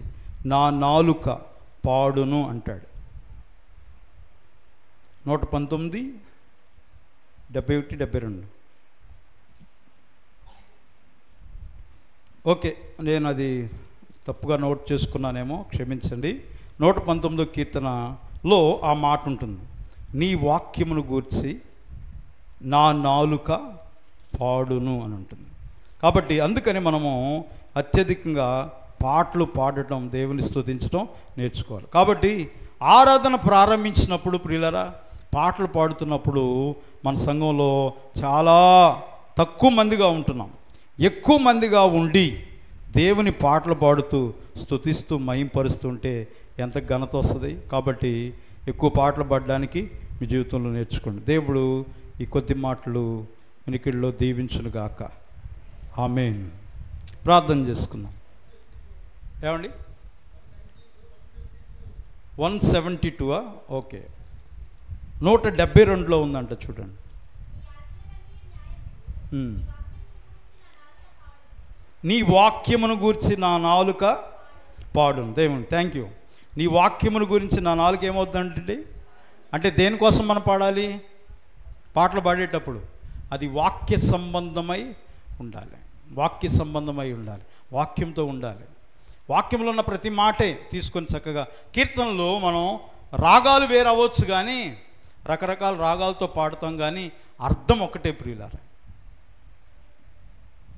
Speaker 1: నా నాలుక పాడును అంటాడు. 119, 71, 72. ఓకే, నేను అది తప్పుగా నోట్ చేసుకున్నానేమో, క్షమించండి. 119వ కీర్తనలో ఆ మాట ఉంటుంది, నీ వాక్యమును గూర్చి నా నాలుక పాడును అని ఉంటుంది. కాబట్టి అందుకని మనము అత్యధికంగా పాటలు పాడటం, దేవుని స్తుతించడం నేర్చుకోవాలి. కాబట్టి ఆరాధన ప్రారంభించినప్పుడు ప్రియులరా, పాటలు పాడుతున్నప్పుడు మన సంఘంలో చాలా తక్కువ మందిగా ఉంటున్నాం. ఎక్కువ మందిగా ఉండి దేవుని పాటలు పాడుతూ స్తుతిస్తూ మహింపరుస్తుంటే ఎంత ఘనత వస్తుంది. కాబట్టి ఎక్కువ పాటలు పాడడానికి మీ జీవితంలో నేర్చుకోండి. దేవుడు ఈ కొద్ది మాటలు వినికిడిలో దీవించునుగాక. ఆమేన్. ప్రార్థన చేసుకుందాం. ఏమండి 172? ఓకే, 172లో ఉందంట చూడండి. నీ వాక్యమును గురించి నా నాలుక పాడును. దేవుని థ్యాంక్ యూ. నీ వాక్యమును గురించి నా నాలుక ఏమవుతుందంటే, అంటే దేనికోసం మనం పాడాలి? పాటలు పాడేటప్పుడు అది వాక్య సంబంధమై ఉండాలి. వాక్య సంబంధమై ఉండాలి, వాక్యంతో ఉండాలి. వాక్యంలో ఉన్న ప్రతి మాటే తీసుకొని చక్కగా కీర్తనలో మనం రాగాలు వేరు అవ్వచ్చు, కానీ రకరకాల రాగాలతో పాడుతాం, కానీ అర్థం ఒకటే ప్రియులారా.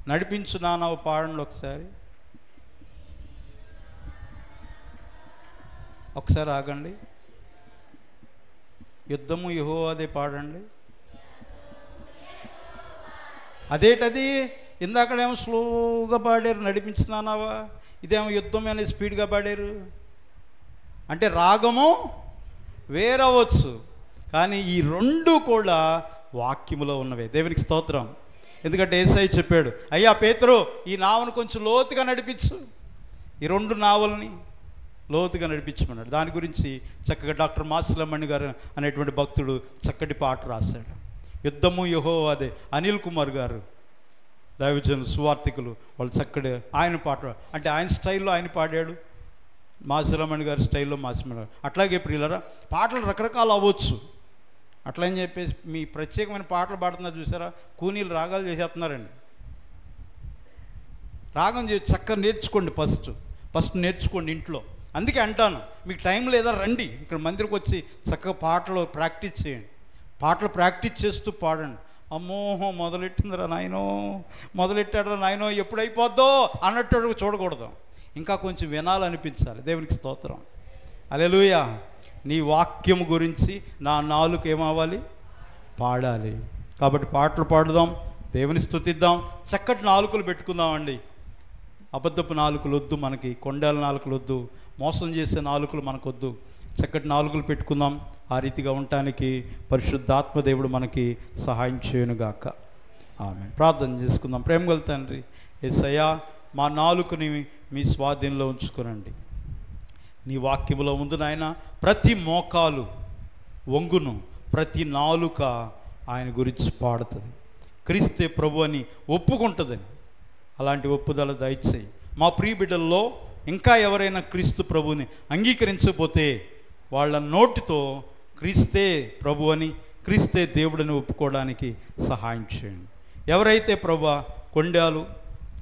Speaker 1: నడిపించు నానవ పాడండి ఒకసారి ఆగండి. యుద్ధము యెహోవాదే పాడండి. అదేటది ఇందాకడేమో స్లోగా పాడారు, నడిపించినానావా, ఇదేమో యుద్ధం అనేది స్పీడ్గా పాడారు. అంటే రాగము వేరవచ్చు, కానీ ఈ రెండు కూడా వాక్యములో ఉన్నవే. దేవునికి స్తోత్రం. ఎందుకంటే యేసయ్య చెప్పాడు, అయ్యా పేతురు, ఈ నావను కొంచెం లోతుగా నడిపించు, ఈ రెండు నావల్ని లోతుగా నడిపించమన్నాడు. దాని గురించి చక్కగా డాక్టర్ మాసిలమణి గారు అనేటువంటి భక్తుడు చక్కటి పాట రాశాడు. యుద్ధము యెహోవాదే. అనిల్ కుమార్ గారు దైవజనులు, సువార్థికులు, వాళ్ళు చక్కటి ఆయన పాట, అంటే ఆయన స్టైల్లో ఆయన పాడాడు, మాసిలమణి గారి స్టైల్లో మాసిలమణి. అట్లాగే ప్రియులరా, పాటలు రకరకాలు అవ్వచ్చు. అట్లా అని చెప్పేసి మీ ప్రత్యేకమైన పాటలు పాడుతున్నారు చూసారా, కూనీలు రాగాలు చేసేస్తున్నారండి. రాగం చక్కగా నేర్చుకోండి, ఫస్ట్ నేర్చుకోండి ఇంట్లో. అందుకే అంటాను, మీకు టైం లేదా రండి ఇక్కడ మందిరికి వచ్చి చక్కగా పాటలు ప్రాక్టీస్ చేయండి. పాటలు ప్రాక్టీస్ చేస్తూ పాడండి. అమ్మోహో మొదలెట్టిందిరా నాయనో ఎప్పుడైపోద్దో అన్నట్టు చూడకూడదు, ఇంకా కొంచెం వినాలనిపించాలి. దేవునికి స్తోత్రం. హల్లెలూయా. నీ వాక్యం గురించి నా నాలుక ఏమవ్వాలి? పాడాలి. కాబట్టి పాటలు పాడుదాం, దేవుని స్తుతిద్దాం, చక్కటి నాలుకలు పెట్టుకుందామండి. అబద్ధపు నాలుకలు వద్దు మనకి, కొండల నాలుకలు వద్దు, మోసం చేసే నాలుకలు మనకొద్దు. చక్కటి నాలుకలు పెట్టుకుందాం. ఆ రీతిగా ఉండటానికి పరిశుద్ధాత్మ దేవుడు మనకి సహాయం చేయనుగాక. ఆమేన్. ప్రార్థన చేసుకుందాం. ప్రేమగల తండ్రి యేసయ్యా, మా నాలుకని మీ స్వాధీనంలో ఉంచుకోనండి. నీ వాక్యములో ఉంది నాయన, ప్రతి మోకాలు వంగును, ప్రతి నాలుక ఆయన గురించి పాడుతుంది, క్రీస్తే ప్రభు అని ఒప్పుకుంటుందని. అలాంటి ఒప్పుదల దయచేయి. మా ప్రియ బిడ్డల్లో ఇంకా ఎవరైనా క్రీస్తు ప్రభుని అంగీకరించకపోతే వాళ్ళ నోటితో క్రీస్తే ప్రభు అని, క్రీస్తే దేవుడని ఒప్పుకోవడానికి సహాయం చేయండి. ఎవరైతే ప్రభు కొండాలు,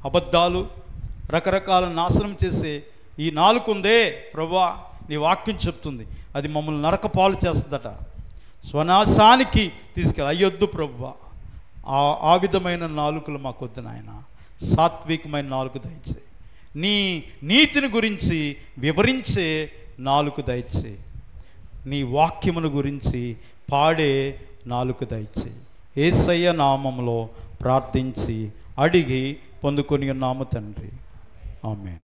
Speaker 1: అబద్ధాలు, రకరకాల నాశనం చేసే ఈ నాలుక ఉందే ప్రభువా, నీ వాక్యం చెప్తుంది, అది మమ్మల్ని నరకపాలు చేస్తుందట, స్వనాశానికి తీసుకెళ్ళి. అయ్యొద్దు ప్రభువా, ఆ విధమైన నాలుకలు మాకు వద్దు నాయన. సాత్వికమైన నాలుక దయచేయి. నీ నీతిని గురించి వివరించే నాలుక దయచేయి. నీ వాక్యమును గురించి పాడే నాలుక దయచేయి. యేసయ్య నామములో ప్రార్థించి అడిగి పొందుకొని ఉన్నాము తండ్రి. ఆమేన్.